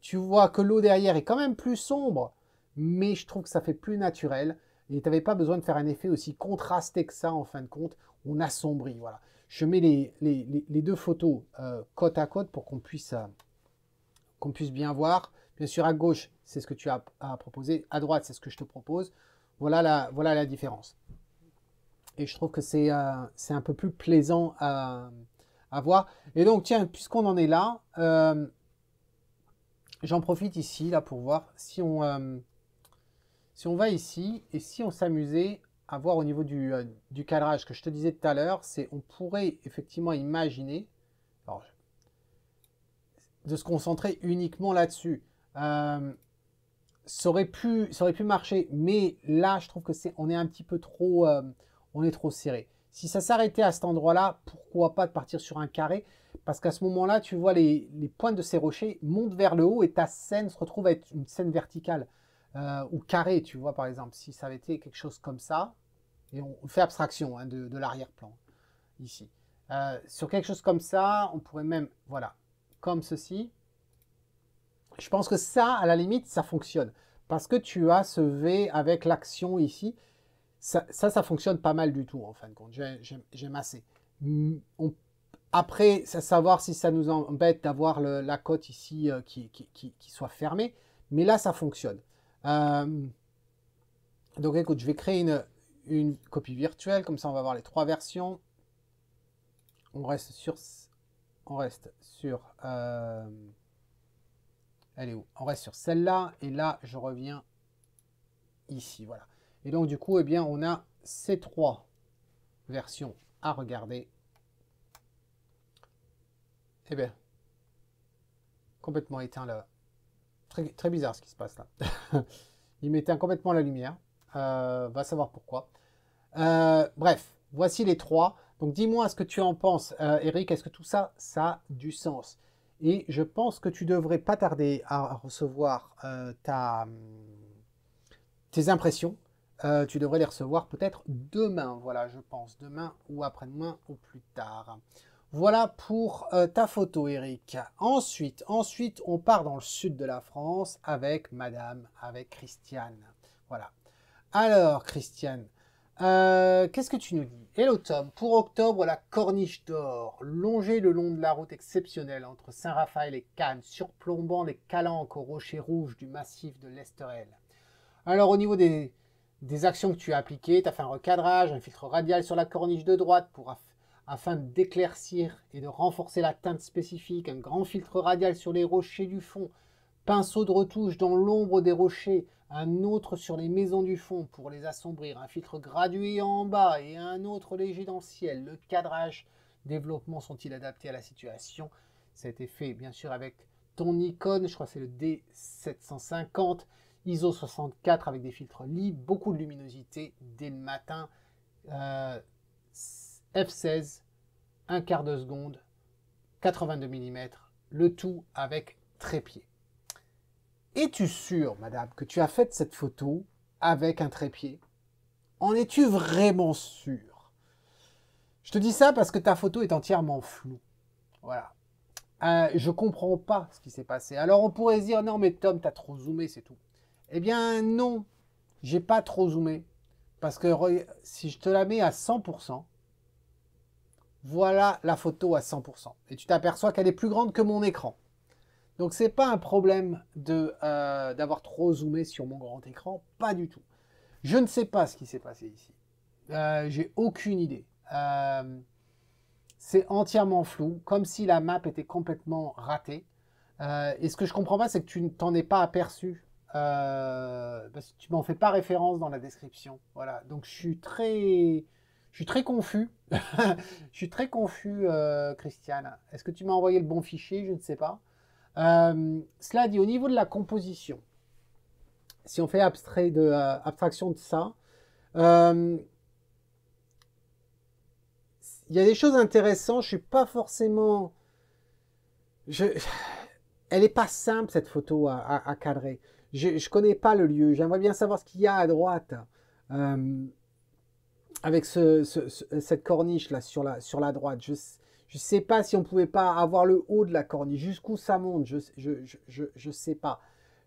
tu vois que l'eau derrière est quand même plus sombre, mais je trouve que ça fait plus naturel. Et tu n'avais pas besoin de faire un effet aussi contrasté que ça en fin de compte. On assombrit, voilà. Je mets les deux photos côte à côte pour qu'on puisse bien voir. Bien sûr, à gauche, c'est ce que tu as à proposer. À droite, c'est ce que je te propose. Voilà la différence. Et je trouve que c'est un peu plus plaisant à voir. Et donc, tiens, puisqu'on en est là, j'en profite ici, là, pour voir si on va ici et si on s'amusait à voir au niveau du cadrage que je te disais tout à l'heure, c'est on pourrait effectivement imaginer alors, de se concentrer uniquement là-dessus. Ça aurait pu marcher, mais là, je trouve que on est un petit peu trop, on est trop serré. Si ça s'arrêtait à cet endroit-là, pourquoi pas de partir sur un carré? Parce qu'à ce moment-là, tu vois les pointes de ces rochers montent vers le haut et ta scène se retrouve à être une scène verticale ou carrée, tu vois, par exemple. Si ça avait été quelque chose comme ça, et on fait abstraction hein, de l'arrière-plan ici. Sur quelque chose comme ça, on pourrait même, voilà, comme ceci. Je pense que ça, à la limite, ça fonctionne. Parce que tu as ce V avec l'action ici. Ça fonctionne pas mal du tout, en fin de compte. J'aime assez. Après, c'est à savoir si ça nous embête d'avoir la cote ici qui soit fermée. Mais là, ça fonctionne. Donc, écoute, je vais créer une copie virtuelle. Comme ça, on va voir les 3 versions. On reste sur... elle est où? On reste sur celle-là. Et là, je reviens ici. Voilà. Et donc, du coup, eh bien, on a ces 3 versions à regarder. Eh bien, complètement éteint là. Très, très bizarre ce qui se passe là. Il m'éteint complètement la lumière. Va savoir pourquoi. Bref, voici les 3. Donc, dis-moi ce que tu en penses, Eric. Est-ce que tout ça, ça a du sens? Et je pense que tu devrais pas tarder à recevoir tes impressions. Tu devrais les recevoir peut-être demain, voilà, je pense, demain ou après-demain ou plus tard. Voilà pour ta photo, Eric. Ensuite, on part dans le sud de la France avec Christiane. Voilà. Alors, Christiane, qu'est-ce que tu nous dis? Hello Tom, pour octobre, la Corniche d'Or, longer le long de la route exceptionnelle entre Saint-Raphaël et Cannes, surplombant les calanques aux rochers rouges du massif de l'Esterel. Alors, au niveau des actions que tu as appliquées, tu as fait un recadrage, un filtre radial sur la corniche de droite afin d'éclaircir et de renforcer la teinte spécifique, un grand filtre radial sur les rochers du fond, pinceau de retouche dans l'ombre des rochers, un autre sur les maisons du fond pour les assombrir, un filtre gradué en bas et un autre léger dans le ciel. Le cadrage, développement sont-ils adaptés à la situation? Ça a été fait bien sûr avec ton Nikon, je crois que c'est le D750, ISO 64 avec des filtres libres, beaucoup de luminosité dès le matin, f16, un quart de seconde, 82 mm, le tout avec trépied. Es-tu sûr, madame, que tu as fait cette photo avec un trépied? En es-tu vraiment sûr? Je te dis ça parce que ta photo est entièrement floue. Voilà. Je comprends pas ce qui s'est passé. Alors on pourrait se dire, non mais Tom, t'as trop zoomé, c'est tout. Eh bien non, j'ai pas trop zoomé. Parce que si je te la mets à 100%, voilà la photo à 100%. Et tu t'aperçois qu'elle est plus grande que mon écran. Donc c'est pas un problème d'avoir trop zoomé sur mon grand écran, pas du tout. Je ne sais pas ce qui s'est passé ici. J'ai aucune idée. C'est entièrement flou, comme si la map était complètement ratée. Et ce que je comprends pas, c'est que tu ne t'en es pas aperçu. Parce que tu m'en fais pas référence dans la description. Voilà. Donc je suis très confus. Je suis très confus, Christiane. Est-ce que tu m'as envoyé le bon fichier? Je ne sais pas. Cela dit, au niveau de la composition, si on fait abstraction de ça, il y a des choses intéressantes. Je suis pas forcément... Elle n'est pas simple, cette photo à cadrer. Je ne connais pas le lieu. J'aimerais bien savoir ce qu'il y a à droite. Avec cette corniche là sur la droite. Je ne sais pas si on ne pouvait pas avoir le haut de la corniche. Jusqu'où ça monte, je sais pas.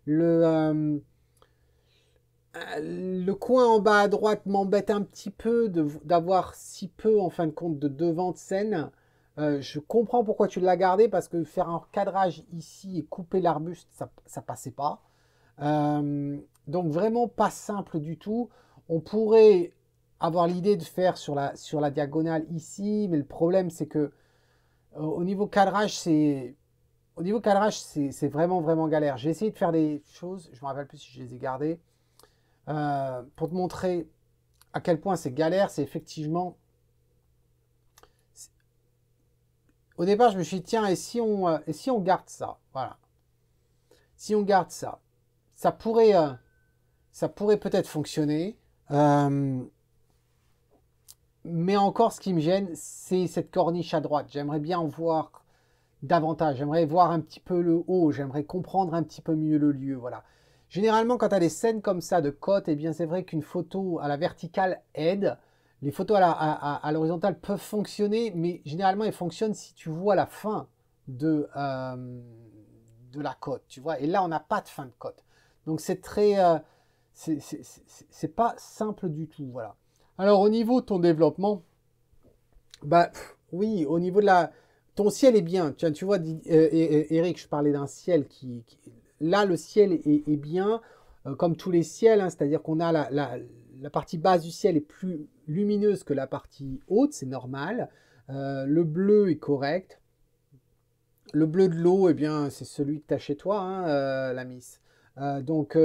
Le coin en bas à droite m'embête un petit peu d'avoir si peu en fin de compte de devant de scène. Je comprends pourquoi tu l'as gardé, parce que faire un cadrage ici et couper l'arbuste, ça passait pas. Donc vraiment pas simple du tout. On pourrait avoir l'idée de faire sur la diagonale ici, mais le problème c'est que au niveau cadrage, au niveau cadrage, c'est vraiment, vraiment galère. J'ai essayé de faire des choses, je me rappelle plus si je les ai gardées, pour te montrer à quel point c'est galère. C'est effectivement... Au départ, je me suis dit, tiens, et si on garde ça? Voilà. Si on garde ça, ça pourrait peut-être fonctionner. Mais encore, ce qui me gêne, c'est cette corniche à droite. J'aimerais bien en voir davantage. J'aimerais voir un petit peu le haut. J'aimerais comprendre un petit peu mieux le lieu. Voilà. Généralement, quand tu as des scènes comme ça de côte, eh bien, c'est vrai qu'une photo à la verticale aide. Les photos à l'horizontale peuvent fonctionner, mais généralement, elles fonctionnent si tu vois la fin de la côte, tu vois. Et là, on n'a pas de fin de côte. Donc, c'est très... c'est pas simple du tout, voilà. Alors, au niveau de ton développement, bah, oui, au niveau de la... Ton ciel est bien. Tu vois, Eric, je parlais d'un ciel Là, le ciel est bien, comme tous les ciels, hein, c'est-à-dire qu'on a la partie basse du ciel est plus lumineuse que la partie haute, c'est normal. Le bleu est correct. Le bleu de l'eau, eh bien, c'est celui que tu as chez toi, hein, la Miss. Donc,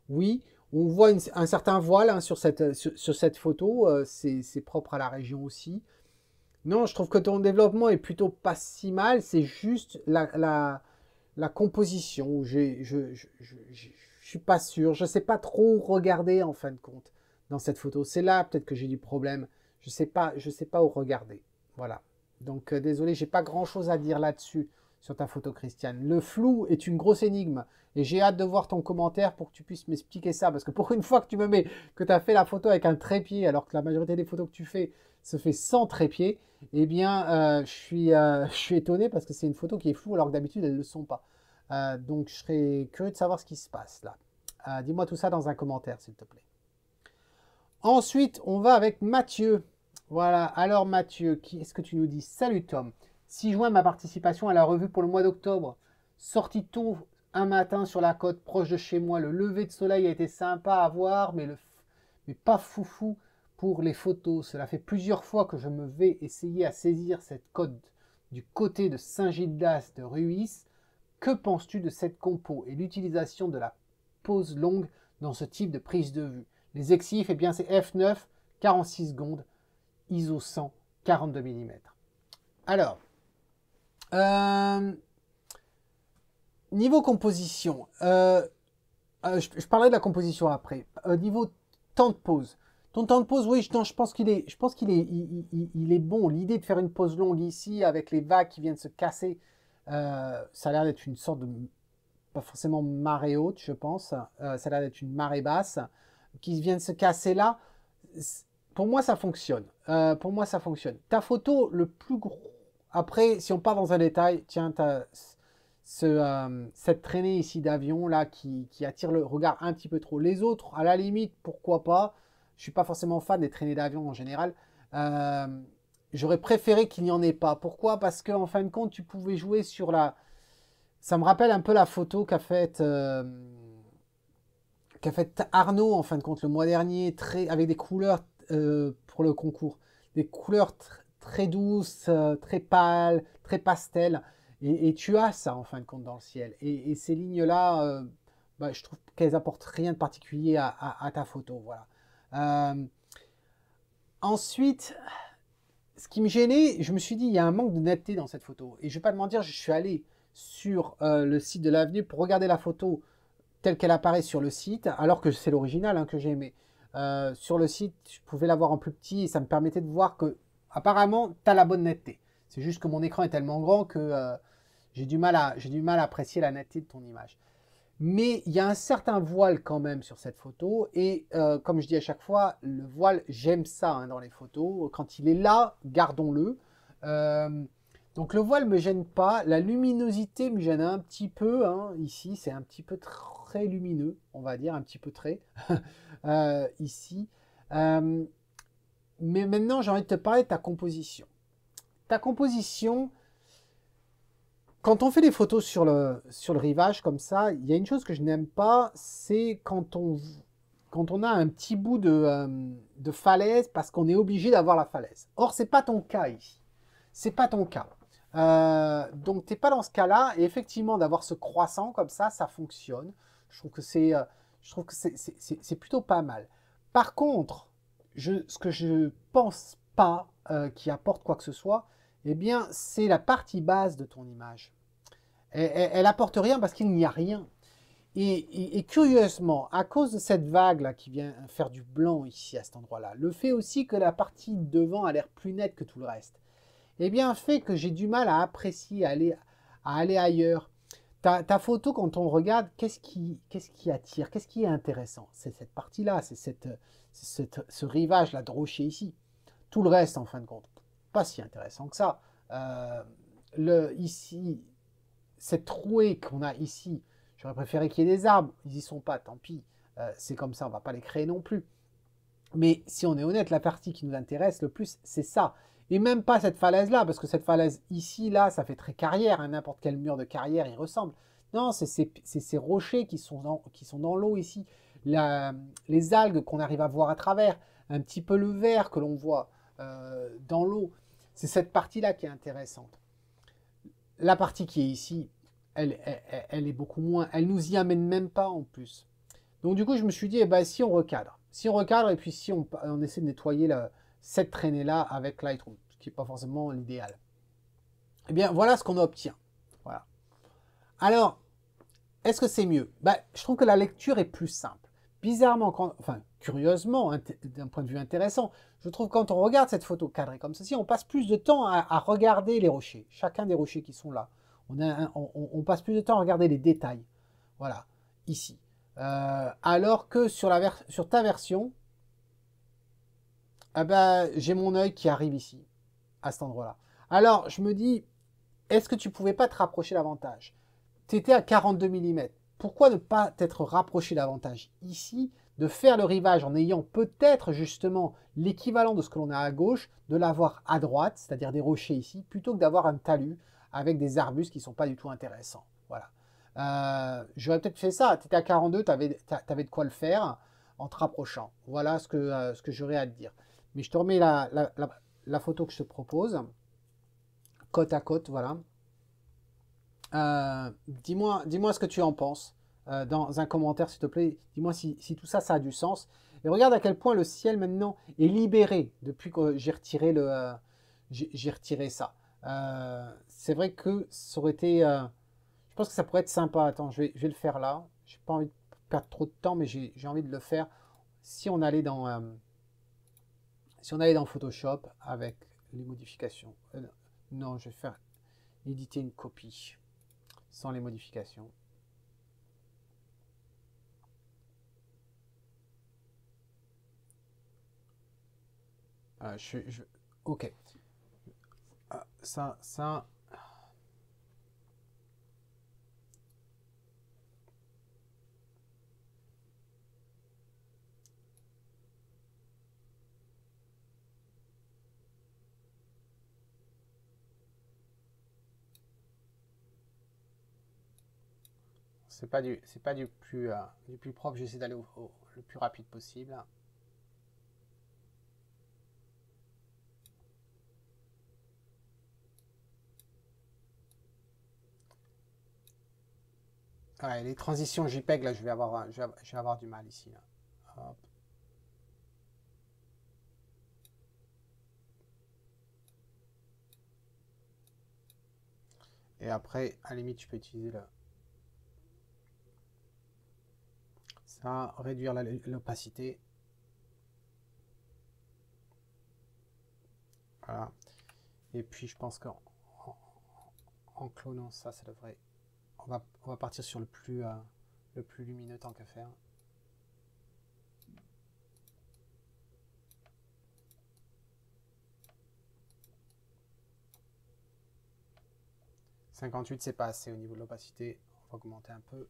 oui, on voit un certain voile hein, sur cette photo. C'est propre à la région aussi. Non, je trouve que ton développement est plutôt pas si mal. C'est juste la composition. Je suis pas sûr. Je sais pas trop regarder en fin de compte dans cette photo. C'est là peut-être que j'ai du problème. Je sais pas où regarder. Voilà. Donc désolé, j'ai pas grand-chose à dire là-dessus sur ta photo, Christiane. Le flou est une grosse énigme et j'ai hâte de voir ton commentaire pour que tu puisses m'expliquer ça. Parce que pour une fois que tu me mets que tu as fait la photo avec un trépied alors que la majorité des photos que tu fais se fait sans trépied, eh bien je suis étonné parce que c'est une photo qui est floue alors que d'habitude elles ne le sont pas. Donc je serais curieux de savoir ce qui se passe là. Dis-moi tout ça dans un commentaire s'il te plaît. Ensuite, on va avec Mathieu. Voilà, alors Mathieu, qu'est-ce que tu nous dis? Salut Tom, 6 juin, ma participation à la revue pour le mois d'octobre. Sorti tôt un matin sur la côte proche de chez moi. Le lever de soleil a été sympa à voir, mais pas foufou pour les photos. Cela fait plusieurs fois que je me vais essayer à saisir cette côte du côté de Saint-Gildas de Ruis. Que penses-tu de cette compo et l'utilisation de la pose longue dans ce type de prise de vue? Les exifs, eh bien c'est f9, 46 secondes, ISO 100, 42 mm. Alors, niveau composition, je parlerai de la composition après. Niveau temps de pause, ton temps de pause, oui, je pense qu'il est bon. L'idée de faire une pause longue ici avec les vagues qui viennent se casser, ça a l'air d'être une sorte de, pas forcément marée haute, je pense. Ça a l'air d'être une marée basse qui viennent se casser là. Pour moi, ça fonctionne. Pour moi, ça fonctionne. Ta photo, le plus gros... Après, si on part dans un détail, tiens, tu as cette traînée ici d'avion là qui attire le regard un petit peu trop. Les autres, à la limite, pourquoi pas. Je ne suis pas forcément fan des traînées d'avion en général. J'aurais préféré qu'il n'y en ait pas. Pourquoi? Parce qu'en fin de compte, tu pouvais jouer sur la... Ça me rappelle un peu la photo qu'a faite Arnaud, en fin de compte, le mois dernier, avec des couleurs pour le concours. Des couleurs très douces, très pâles, très pastel. Et tu as ça, en fin de compte, dans le ciel. Et ces lignes-là, bah, je trouve qu'elles apportent rien de particulier à ta photo. Voilà. Ensuite, ce qui me gênait, je me suis dit, il y a un manque de netteté dans cette photo. Et je ne vais pas te mentir, je suis allé sur le site de l'Avenue pour regarder la photo telle qu'elle apparaît sur le site, alors que c'est l'original hein, que j'ai aimé. Sur le site, je pouvais l'avoir en plus petit et ça me permettait de voir que, apparemment, tu as la bonne netteté. C'est juste que mon écran est tellement grand que j'ai du mal à apprécier la netteté de ton image. Mais il y a un certain voile quand même sur cette photo. Et comme je dis à chaque fois, le voile, j'aime ça hein, dans les photos. Quand il est là, gardons-le. Donc le voile ne me gêne pas. La luminosité me gêne un petit peu. Hein. Ici, c'est un petit peu très lumineux, on va dire, un petit peu très. Ici. Mais maintenant, j'ai envie de te parler de ta composition. Ta composition... Quand on fait des photos sur le rivage comme ça, il y a une chose que je n'aime pas, c'est quand on a un petit bout de falaise parce qu'on est obligé d'avoir la falaise. Or, ce n'est pas ton cas ici. Ce n'est pas ton cas. Donc, tu n'es pas dans ce cas-là. Et effectivement, d'avoir ce croissant comme ça fonctionne. Je trouve que c'est plutôt pas mal. Par contre, ce que je pense pas qui apporte quoi que ce soit, eh bien, c'est la partie basse de ton image. Elle apporte rien parce qu'il n'y a rien. Et curieusement, à cause de cette vague-là qui vient faire du blanc ici à cet endroit-là, le fait aussi que la partie devant a l'air plus nette que tout le reste, eh bien, fait que j'ai du mal à apprécier, à aller ailleurs. Ta photo, quand on regarde, qu'est-ce qui attire? Qu'est-ce qui est intéressant? C'est cette partie-là, ce rivage-là de rocher ici. Tout le reste, en fin de compte, pas si intéressant que ça. Ici, cette trouée qu'on a ici, j'aurais préféré qu'il y ait des arbres. Ils n'y sont pas, tant pis. C'est comme ça, on ne va pas les créer non plus. Mais si on est honnête, la partie qui nous intéresse le plus, c'est ça. Et même pas cette falaise-là, parce que cette falaise ici, là, ça fait très carrière. Hein, n'importe quel mur de carrière, il ressemble. Non, c'est ces rochers qui sont dans l'eau ici. Les algues qu'on arrive à voir à travers. Un petit peu le vert que l'on voit dans l'eau. C'est cette partie-là qui est intéressante. La partie qui est ici, elle est beaucoup moins. Elle nous y amène même pas en plus. Donc du coup, je me suis dit, eh ben, si on recadre. Si on recadre et puis si on essaie de nettoyer cette traînée-là avec Lightroom, ce qui n'est pas forcément l'idéal. Eh bien, voilà ce qu'on obtient. Voilà. Alors, est-ce que c'est mieux? Ben, je trouve que la lecture est plus simple. Bizarrement, enfin, curieusement, d'un point de vue intéressant, je trouve que quand on regarde cette photo cadrée comme ceci, on passe plus de temps à regarder les rochers, chacun des rochers qui sont là. On passe plus de temps à regarder les détails. Voilà, ici. Alors que sur ta version, eh ben, j'ai mon œil qui arrive ici, à cet endroit-là. Alors, je me dis, est-ce que tu pouvais pas te rapprocher davantage? Tu étais à 42 mm. Pourquoi ne pas t'être rapproché davantage ici, de faire le rivage en ayant peut-être justement l'équivalent de ce que l'on a à gauche, de l'avoir à droite, c'est-à-dire des rochers ici, plutôt que d'avoir un talus avec des arbustes qui ne sont pas du tout intéressants. Voilà. J'aurais peut-être fait ça. Tu étais à 42, tu avais de quoi le faire en te rapprochant. Voilà ce que j'aurais à te dire. Mais je te remets la photo que je te propose, côte à côte, voilà. Dis-moi ce que tu en penses dans un commentaire, s'il te plaît. Dis-moi si tout ça, ça a du sens. Et regarde à quel point le ciel maintenant est libéré depuis que j'ai retiré j'ai retiré ça. C'est vrai que ça aurait été. Je pense que ça pourrait être sympa. Attends, je vais le faire là. J'ai pas envie de perdre trop de temps, mais j'ai envie de le faire. Si on allait dans Photoshop avec les modifications. Non, je vais faire éditer une copie sans les modifications. Ok. Ça. C'est pas du plus propre. J'essaie d'aller le plus rapide possible. Ouais, les transitions JPEG, là, je vais avoir du mal ici. Là. Hop. Et après, à la limite, je peux utiliser ça, réduire l'opacité. Voilà. Et puis, je pense qu'en clonant ça, ça devrait... On va partir sur le plus lumineux tant qu'à faire. « 58, c'est pas assez au niveau de l'opacité. On va augmenter un peu.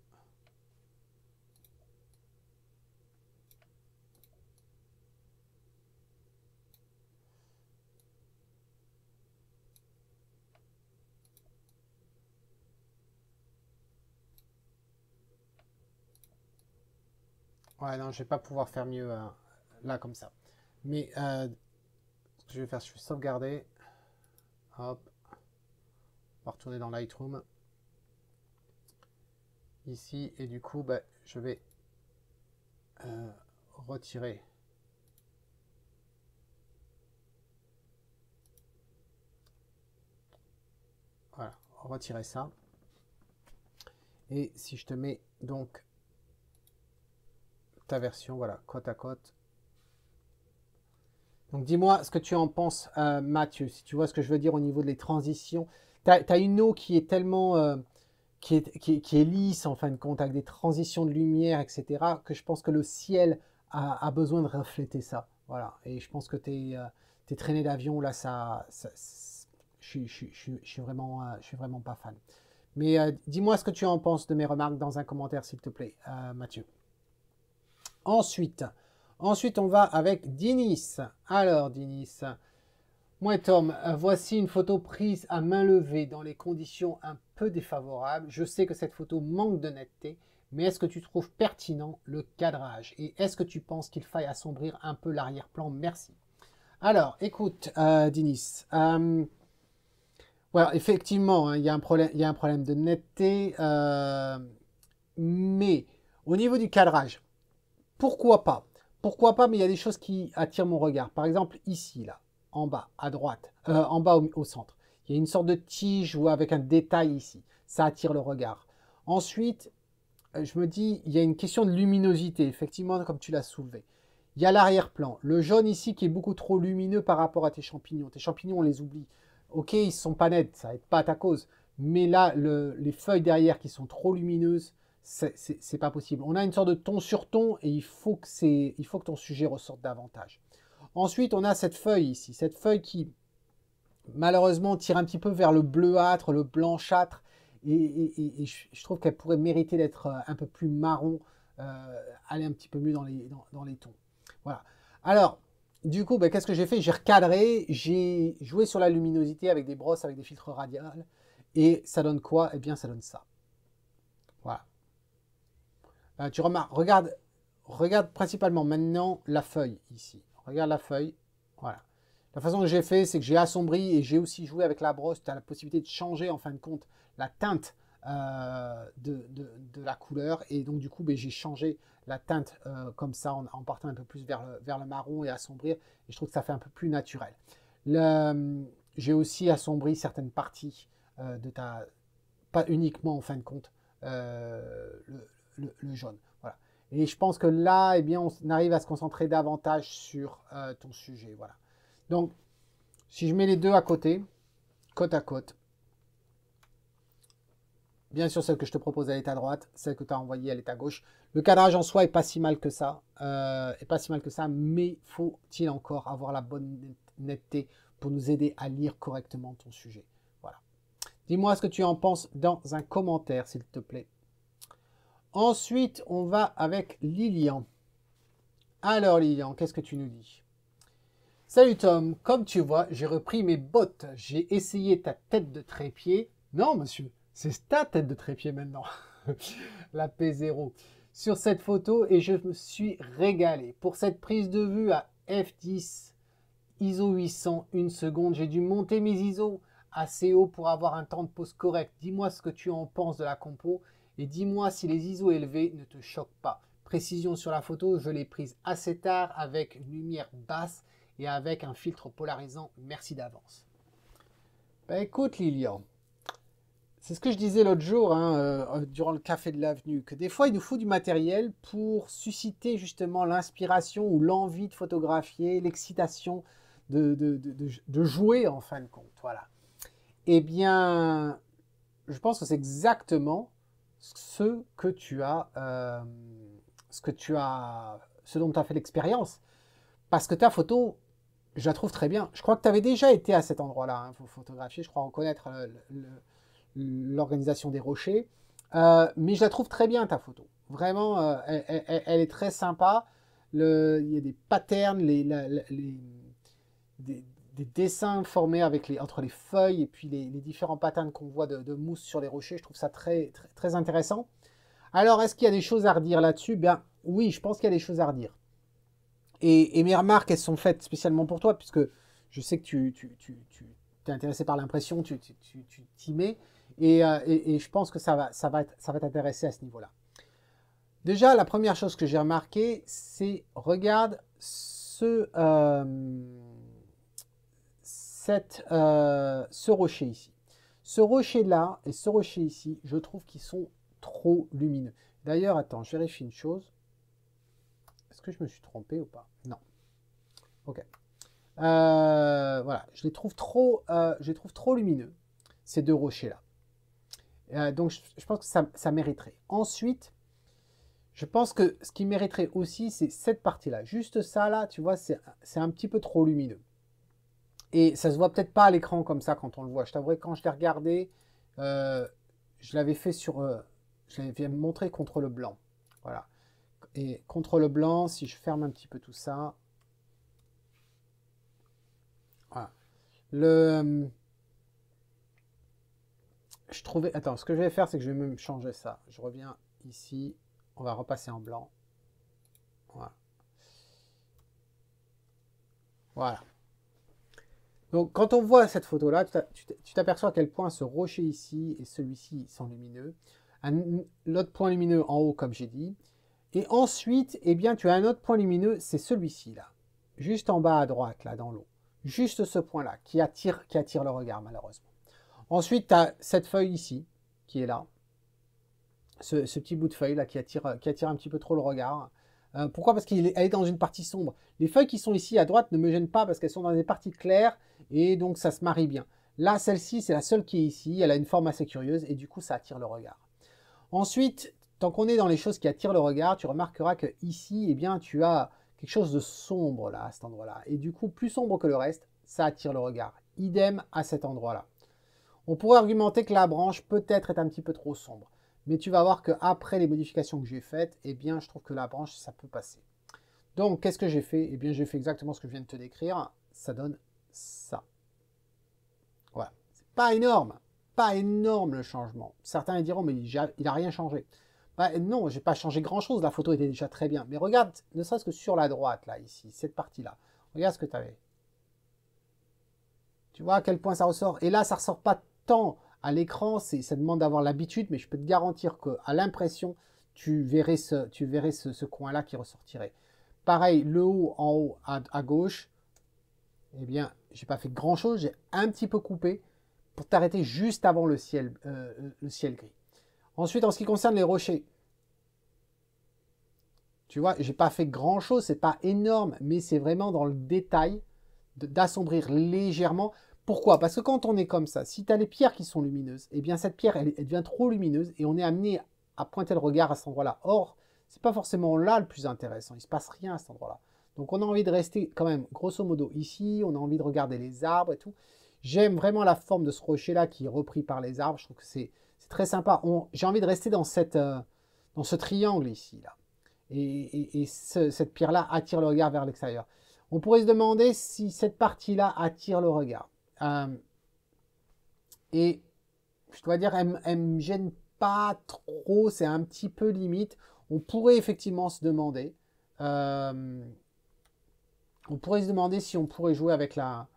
Ouais, non, je vais pas pouvoir faire mieux là comme ça. Mais ce que je vais faire, je vais sauvegarder. Hop. va retourner dans Lightroom. Ici, et du coup, bah, je vais retirer. Voilà, retirer ça. Et si je te mets donc ta version, voilà, côte à côte. Donc dis-moi ce que tu en penses, Mathieu, si tu vois ce que je veux dire au niveau des transitions. Tu as une eau qui est tellement... qui est lisse en fin de compte, avec des transitions de lumière, etc., que je pense que le ciel a besoin de refléter ça. Voilà. Et je pense que tes traînées d'avion, là, je suis vraiment pas fan. Mais dis-moi ce que tu en penses de mes remarques dans un commentaire, s'il te plaît, Mathieu. Ensuite, on va avec Dinis. Alors, Dinis, moi, Tom, voici une photo prise à main levée dans les conditions un peu défavorables. Je sais que cette photo manque de netteté, mais est-ce que tu trouves pertinent le cadrage? Et est-ce que tu penses qu'il faille assombrir un peu l'arrière-plan? Merci. Alors, écoute, Dinis, voilà, effectivement, hein, il y a un problème de netteté, mais au niveau du cadrage, pourquoi pas? Pourquoi pas, mais il y a des choses qui attirent mon regard. Par exemple, ici, là, en bas, à droite, en bas au centre. Il y a une sorte de tige ou avec un détail ici. Ça attire le regard. Ensuite, je me dis, il y a une question de luminosité, effectivement, comme tu l'as soulevé. Il y a l'arrière-plan. Le jaune ici qui est beaucoup trop lumineux par rapport à tes champignons. Tes champignons, on les oublie. Ok, ils ne sont pas nets, ça n'aide pas à ta cause. Mais là, les feuilles derrière qui sont trop lumineuses, c'est pas possible. On a une sorte de ton sur ton et il faut que ton sujet ressorte davantage. Ensuite, on a cette feuille ici, cette feuille qui malheureusement tire un petit peu vers le bleuâtre, le blanchâtre, et je trouve qu'elle pourrait mériter d'être un peu plus marron, aller un petit peu mieux dans les tons. Voilà. Alors, du coup, ben, qu'est-ce que j'ai fait? J'ai recadré, j'ai joué sur la luminosité avec des brosses, avec des filtres radiales, et ça donne quoi? Eh bien, ça donne ça. Voilà. Tu remarques, regarde principalement maintenant la feuille ici. Regarde la feuille. Voilà. La façon que j'ai fait, c'est que j'ai assombri et j'ai aussi joué avec la brosse. Tu as la possibilité de changer en fin de compte la teinte de la couleur. Et donc du coup, ben, j'ai changé la teinte comme ça en partant un peu plus vers le marron et assombrir. Et je trouve que ça fait un peu plus naturel. J'ai aussi assombri certaines parties de ta... Pas uniquement en fin de compte le jaune. Voilà. Et je pense que là, eh bien, on arrive à se concentrer davantage sur ton sujet. Voilà. Donc, si je mets les deux à côté, côte à côte, bien sûr, celle que je te propose, elle est à droite, celle que tu as envoyée, elle est à gauche. Le cadrage en soi est pas si mal que ça, mais faut-il encore avoir la bonne netteté pour nous aider à lire correctement ton sujet. Voilà. Dis-moi ce que tu en penses dans un commentaire, s'il te plaît. Ensuite, on va avec Lilian. Alors Lilian, qu'est-ce que tu nous dis? Salut Tom, comme tu vois, j'ai repris mes bottes. J'ai essayé ta tête de trépied. Non monsieur, c'est ta tête de trépied maintenant. La P0. Sur cette photo et je me suis régalé. Pour cette prise de vue à f10, ISO 800, 1 seconde, j'ai dû monter mes ISO assez haut pour avoir un temps de pause correct. Dis-moi ce que tu en penses de la compo. Et dis-moi si les ISO élevés ne te choquent pas. Précision sur la photo, je l'ai prise assez tard avec une lumière basse et avec un filtre polarisant. Merci d'avance. Ben écoute Lilian, c'est ce que je disais l'autre jour durant le café de l'avenue, que des fois il nous faut du matériel pour susciter justement l'inspiration ou l'envie de photographier, l'excitation de jouer en fin de compte. Voilà. Eh bien, je pense que c'est exactement ce dont tu as fait l'expérience. Parce que ta photo, je la trouve très bien. Je crois que tu avais déjà été à cet endroit-là, pour photographier, je crois reconnaître l'organisation des rochers. Mais je la trouve très bien, ta photo. Vraiment, elle est très sympa. Il y a des patterns, des dessins formés entre les feuilles et puis les différents patterns qu'on voit de mousse sur les rochers. Je trouve ça très, très, très intéressant. Alors, est-ce qu'il y a des choses à redire là-dessus? Bien, oui, je pense qu'il y a des choses à redire. Et mes remarques, elles sont faites spécialement pour toi, puisque je sais que tu es intéressé par l'impression, tu t'y mets. Et je pense que ça va t'intéresser à ce niveau-là. Déjà, la première chose que j'ai remarqué, c'est, regarde ce rocher ici. Ce rocher-là et ce rocher ici, je trouve qu'ils sont trop lumineux. D'ailleurs, attends, je vérifie une chose. Est-ce que je me suis trompé ou pas? Non. Ok. Voilà, je les trouve trop lumineux, ces deux rochers-là. Donc, je pense que ça mériterait. Ensuite, je pense que ce qui mériterait aussi, c'est cette partie-là. Juste ça, là, tu vois, c'est un petit peu trop lumineux. Et ça se voit peut-être pas à l'écran comme ça quand on le voit. Je t'avouerai, quand je l'ai regardé, je l'avais fait je l'avais montré contre le blanc. Voilà. Et contre le blanc, si je ferme un petit peu tout ça, voilà. Je trouvais... Attends, ce que je vais faire, c'est que je vais même changer ça. Je reviens ici. On va repasser en blanc. Voilà. Voilà. Donc, quand on voit cette photo-là, tu t'aperçois à quel point ce rocher ici et celui-ci sont lumineux. L'autre point lumineux en haut, comme j'ai dit. Et ensuite, eh bien, tu as un autre point lumineux, c'est celui-ci, là. Juste en bas à droite, là, dans l'eau. Juste ce point-là, qui attire le regard, malheureusement. Ensuite, tu as cette feuille ici, qui est là. Ce petit bout de feuille, là, qui attire un petit peu trop le regard. Pourquoi? Parce qu'elle est dans une partie sombre. Les feuilles qui sont ici à droite ne me gênent pas parce qu'elles sont dans des parties claires et donc ça se marie bien. Là, celle-ci, c'est la seule qui est ici. Elle a une forme assez curieuse et du coup, ça attire le regard. Ensuite, tant qu'on est dans les choses qui attirent le regard, tu remarqueras que ici, eh bien, tu as quelque chose de sombre là, à cet endroit-là. Et du coup, plus sombre que le reste, ça attire le regard. Idem à cet endroit-là. On pourrait argumenter que la branche peut-être est un petit peu trop sombre. Mais tu vas voir qu'après les modifications que j'ai faites, eh bien, je trouve que la branche, ça peut passer. Donc, qu'est-ce que j'ai fait? Eh bien, j'ai fait exactement ce que je viens de te décrire. Ça donne ça. Voilà. C'est pas énorme le changement. Certains diront, mais il n'a rien changé. Bah, non, j'ai pas changé grand-chose. La photo était déjà très bien. Mais regarde, ne serait-ce que sur la droite, là, ici, cette partie-là. Regarde ce que tu avais. Tu vois à quel point ça ressort. Et là, ça ressort pas tant à l'écran, ça demande d'avoir l'habitude, mais je peux te garantir qu'à l'impression, tu verrais ce coin-là qui ressortirait. Pareil, le haut en haut à gauche, eh bien, j'ai pas fait grand-chose, j'ai un petit peu coupé pour t'arrêter juste avant le ciel gris. Ensuite, en ce qui concerne les rochers, tu vois, j'ai pas fait grand-chose, c'est pas énorme, mais c'est vraiment dans le détail d'assombrir légèrement. Pourquoi? Parce que quand on est comme ça, si tu as les pierres qui sont lumineuses, eh bien cette pierre, elle devient trop lumineuse et on est amené à pointer le regard à cet endroit-là. Or, c'est pas forcément là le plus intéressant, il se passe rien à cet endroit-là. Donc on a envie de rester quand même, grosso modo, ici, on a envie de regarder les arbres et tout. J'aime vraiment la forme de ce rocher-là qui est repris par les arbres, je trouve que c'est très sympa. J'ai envie de rester dans ce triangle ici, là. Et cette pierre-là attire le regard vers l'extérieur. On pourrait se demander si cette partie-là attire le regard. Et je dois dire, elle me gêne pas trop, c'est un petit peu limite. On pourrait effectivement se demander, si on pourrait jouer avec la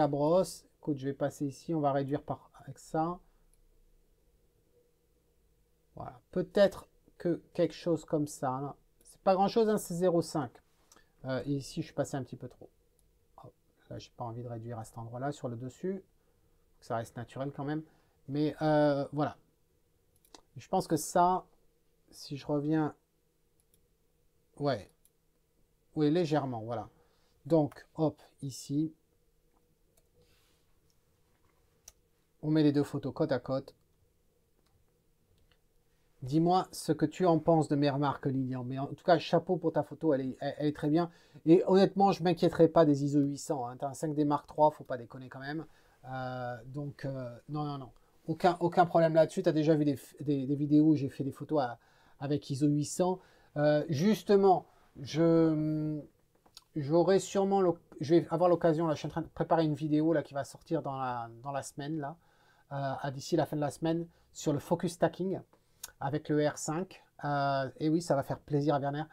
brosse. Écoute, je vais passer ici, on va réduire avec ça. Voilà, peut-être que quelque chose comme ça. C'est pas grand-chose, hein, c'est 0,5. Et ici, je suis passé un petit peu trop. Là, j'ai pas envie de réduire à cet endroit-là, sur le dessus. Ça reste naturel quand même. Mais voilà. Je pense que ça, si je reviens... Ouais. Oui, légèrement, voilà. Donc, hop, ici. On met les deux photos côte à côte. Dis-moi ce que tu en penses de mes remarques, Lilian. Mais en tout cas, chapeau pour ta photo, elle est très bien. Et honnêtement, je ne m'inquiéterai pas des ISO 800. Hein. Tu as un 5D Mark III, faut pas déconner quand même. Non. Aucun problème là-dessus. Tu as déjà vu des vidéos où j'ai fait des photos avec ISO 800. Justement, je vais avoir l'occasion, là, je suis en train de préparer une vidéo là, qui va sortir dans la semaine, là, d'ici la fin de la semaine, sur le focus stacking avec le R5. Et oui, ça va faire plaisir à Werner.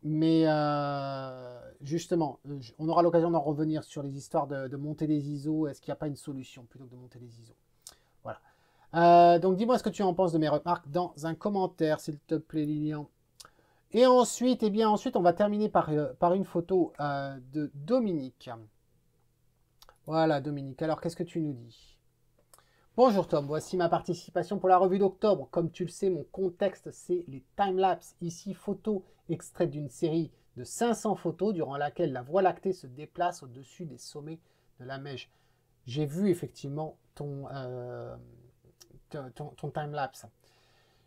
Mais justement, on aura l'occasion d'en revenir sur les histoires de monter des ISO. Est-ce qu'il n'y a pas une solution plutôt que de monter des ISO? Voilà. Donc dis-moi ce que tu en penses de mes remarques dans un commentaire, s'il te plaît, Lilian. Et ensuite, eh bien, ensuite, on va terminer par une photo de Dominique. Voilà, Dominique. Alors, qu'est-ce que tu nous dis? Bonjour Tom, voici ma participation pour la revue d'octobre. Comme tu le sais, mon contexte, c'est les timelapses. Ici, photos extraites d'une série de 500 photos durant laquelle la Voie lactée se déplace au-dessus des sommets de la Meije. J'ai vu effectivement ton timelapse.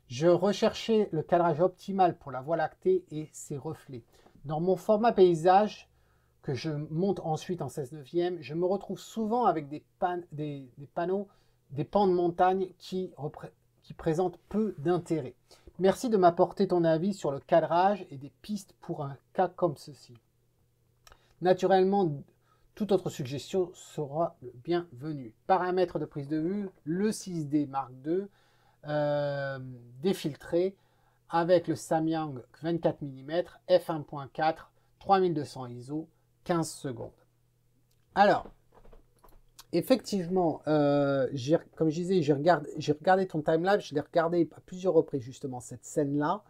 Je recherchais le cadrage optimal pour la Voie lactée et ses reflets. Dans mon format paysage, que je monte ensuite en 16/9, je me retrouve souvent avec des panneaux, des pans de montagne qui présentent peu d'intérêt. Merci de m'apporter ton avis sur le cadrage et des pistes pour un cas comme ceci. Naturellement, toute autre suggestion sera le bienvenu. Paramètres de prise de vue, le 6D Mark II, défiltré avec le Samyang 24 mm, f1.4, 3200 ISO, 15 secondes. Alors, effectivement, comme je disais, j'ai regardé ton timelapse, je l'ai regardé à plusieurs reprises justement, cette scène-là.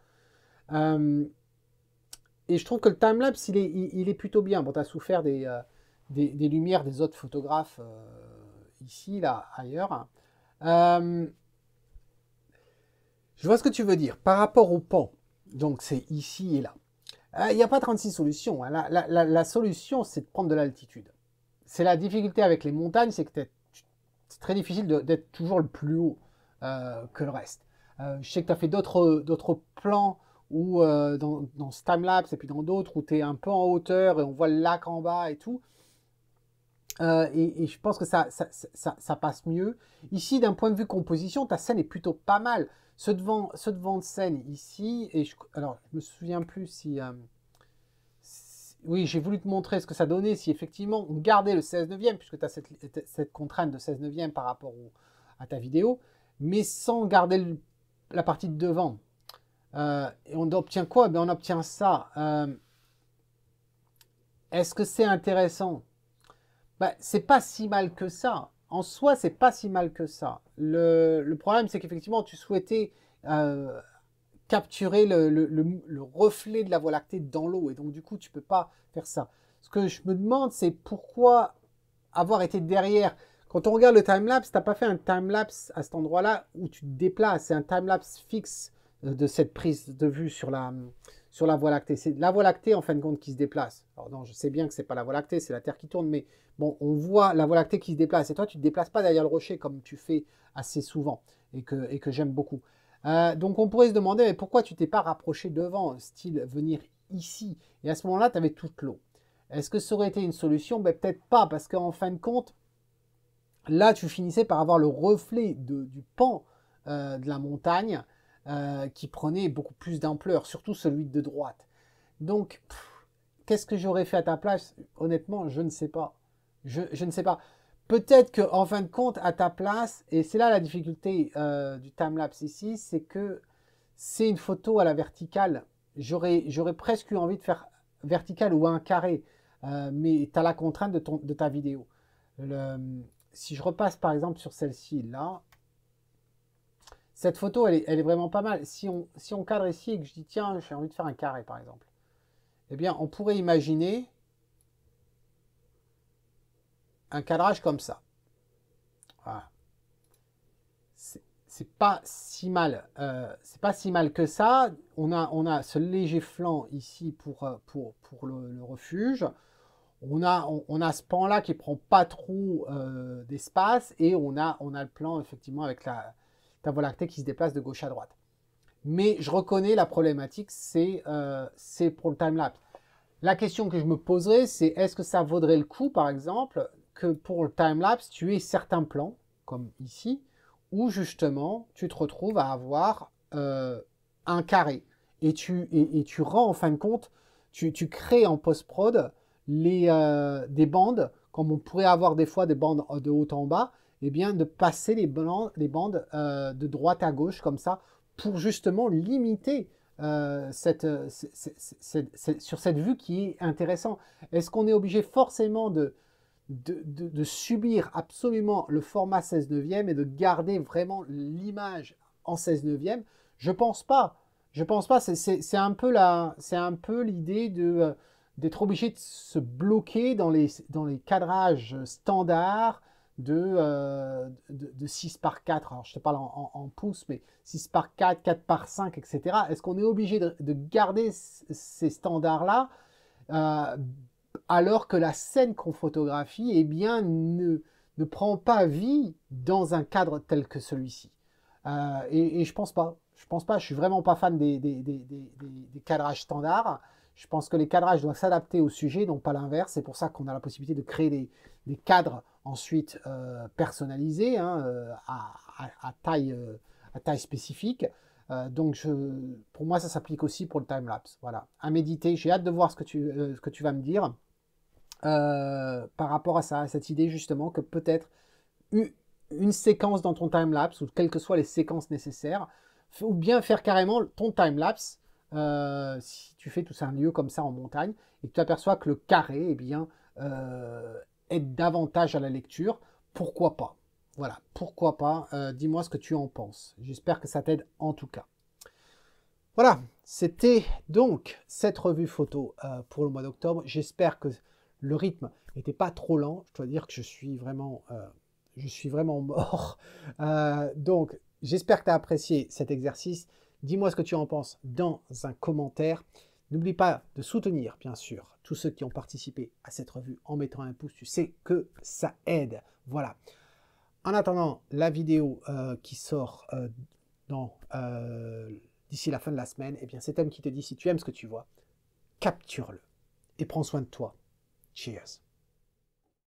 Et je trouve que le timelapse, il est plutôt bien. Bon, tu as souffert des lumières des autres photographes ici, là, ailleurs. Je vois ce que tu veux dire. Par rapport au pan, donc c'est ici et là. Il n'y a pas 36 solutions. Hein. La solution, c'est de prendre de l'altitude. C'est la difficulté avec les montagnes, c'est que c'est très difficile d'être toujours le plus haut que le reste. Je sais que tu as fait d'autres plans où, dans ce timelapse et puis dans d'autres où tu es un peu en hauteur et on voit le lac en bas et tout. Et je pense que ça passe mieux. Ici, d'un point de vue composition, ta scène est plutôt pas mal. Ce devant de scène ici, alors je me souviens plus si... oui, j'ai voulu te montrer ce que ça donnait si effectivement on gardait le 16/9, puisque tu as cette contrainte de 16/9 par rapport à ta vidéo, mais sans garder la partie de devant. Et on obtient quoi? Ben, on obtient ça. Est-ce que c'est intéressant? Ben, c'est pas si mal que ça. En soi, c'est pas si mal que ça. Le problème, c'est qu'effectivement, tu souhaitais capturer le reflet de la Voie lactée dans l'eau. Et donc, du coup, tu peux pas faire ça. Ce que je me demande, c'est pourquoi avoir été derrière. Quand on regarde le timelapse, tu n'as pas fait un timelapse à cet endroit-là où tu te déplaces. C'est un timelapse fixe de cette prise de vue sur la Voie lactée. C'est la Voie lactée, en fin de compte, qui se déplace. Alors non, je sais bien que ce n'est pas la Voie lactée, c'est la Terre qui tourne, mais bon, on voit la Voie lactée qui se déplace. Et toi, tu ne te déplaces pas derrière le rocher comme tu fais assez souvent et que j'aime beaucoup. Donc on pourrait se demander mais pourquoi tu t'es pas rapproché devant, style venir ici. Et à ce moment-là, tu avais toute l'eau. Est-ce que ça aurait été une solution? Ben, peut-être pas, parce qu'en fin de compte, là, tu finissais par avoir le reflet du pan de la montagne qui prenait beaucoup plus d'ampleur, surtout celui de droite. Donc, qu'est-ce que j'aurais fait à ta place? Honnêtement, je ne sais pas. Je ne sais pas. Peut-être qu'en fin de compte, à ta place, et c'est là la difficulté du timelapse ici, c'est que c'est une photo à la verticale. J'aurais presque eu envie de faire verticale ou un carré, mais tu as la contrainte de ta vidéo. Si je repasse par exemple sur celle-ci, là, cette photo, elle est vraiment pas mal. Si on cadre ici et que je dis, tiens, j'ai envie de faire un carré par exemple, eh bien, on pourrait imaginer un cadrage comme ça. Voilà. C'est pas si mal. C'est pas si mal que ça. On a ce léger flanc ici pour le refuge. On a ce pan-là qui prend pas trop d'espace et on a le plan effectivement avec ta Voie lactée qui se déplace de gauche à droite. Mais je reconnais la problématique, c'est pour le timelapse. La question que je me poserais, c'est est-ce que ça vaudrait le coup, par exemple, que pour le timelapse, tu aies certains plans, comme ici, où justement, tu te retrouves à avoir un carré. Et tu rends, en fin de compte, tu crées en post-prod des bandes, comme on pourrait avoir des fois des bandes de haut en bas, et bien de passer les bandes de droite à gauche, comme ça, pour justement limiter sur cette vue qui est intéressant. Est-ce qu'on est obligé forcément de subir absolument le format 16 neuvième et de garder vraiment l'image en 16 neuvième? Je pense pas. Je pense pas. C'est un peu l'idée d'être obligé de se bloquer dans les cadrages standards de 6 par 4. Alors, je te parle en pouces, mais 6 par 4, 4 par 5, etc. Est-ce qu'on est obligé de garder ces standards-là alors que la scène qu'on photographie, eh bien, ne prend pas vie dans un cadre tel que celui-ci? Et je pense pas. Je pense pas. Je suis vraiment pas fan des cadrages standards. Je pense que les cadrages doivent s'adapter au sujet, donc pas l'inverse. C'est pour ça qu'on a la possibilité de créer des cadres ensuite personnalisés, hein, à taille spécifique. Donc, pour moi, ça s'applique aussi pour le time-lapse. Voilà, à méditer. J'ai hâte de voir ce que tu vas me dire par rapport à ça, à cette idée justement que peut-être une séquence dans ton time-lapse, ou quelles que soient les séquences nécessaires, ou bien faire carrément ton time-lapse, si tu fais tout ça un lieu comme ça en montagne, et que tu aperçois que le carré, eh bien, aide davantage à la lecture, pourquoi pas? Voilà, pourquoi pas? Dis-moi ce que tu en penses. J'espère que ça t'aide en tout cas. Voilà, c'était donc cette revue photo pour le mois d'octobre. J'espère que le rythme n'était pas trop lent. Je dois dire que je suis vraiment mort. Donc, j'espère que tu as apprécié cet exercice. Dis-moi ce que tu en penses dans un commentaire. N'oublie pas de soutenir, bien sûr, tous ceux qui ont participé à cette revue en mettant un pouce. Tu sais que ça aide. Voilà. En attendant la vidéo qui sort d'ici la fin de la semaine, eh bien, c'est Tom qui te dit, si tu aimes ce que tu vois, capture-le et prends soin de toi. Cheers.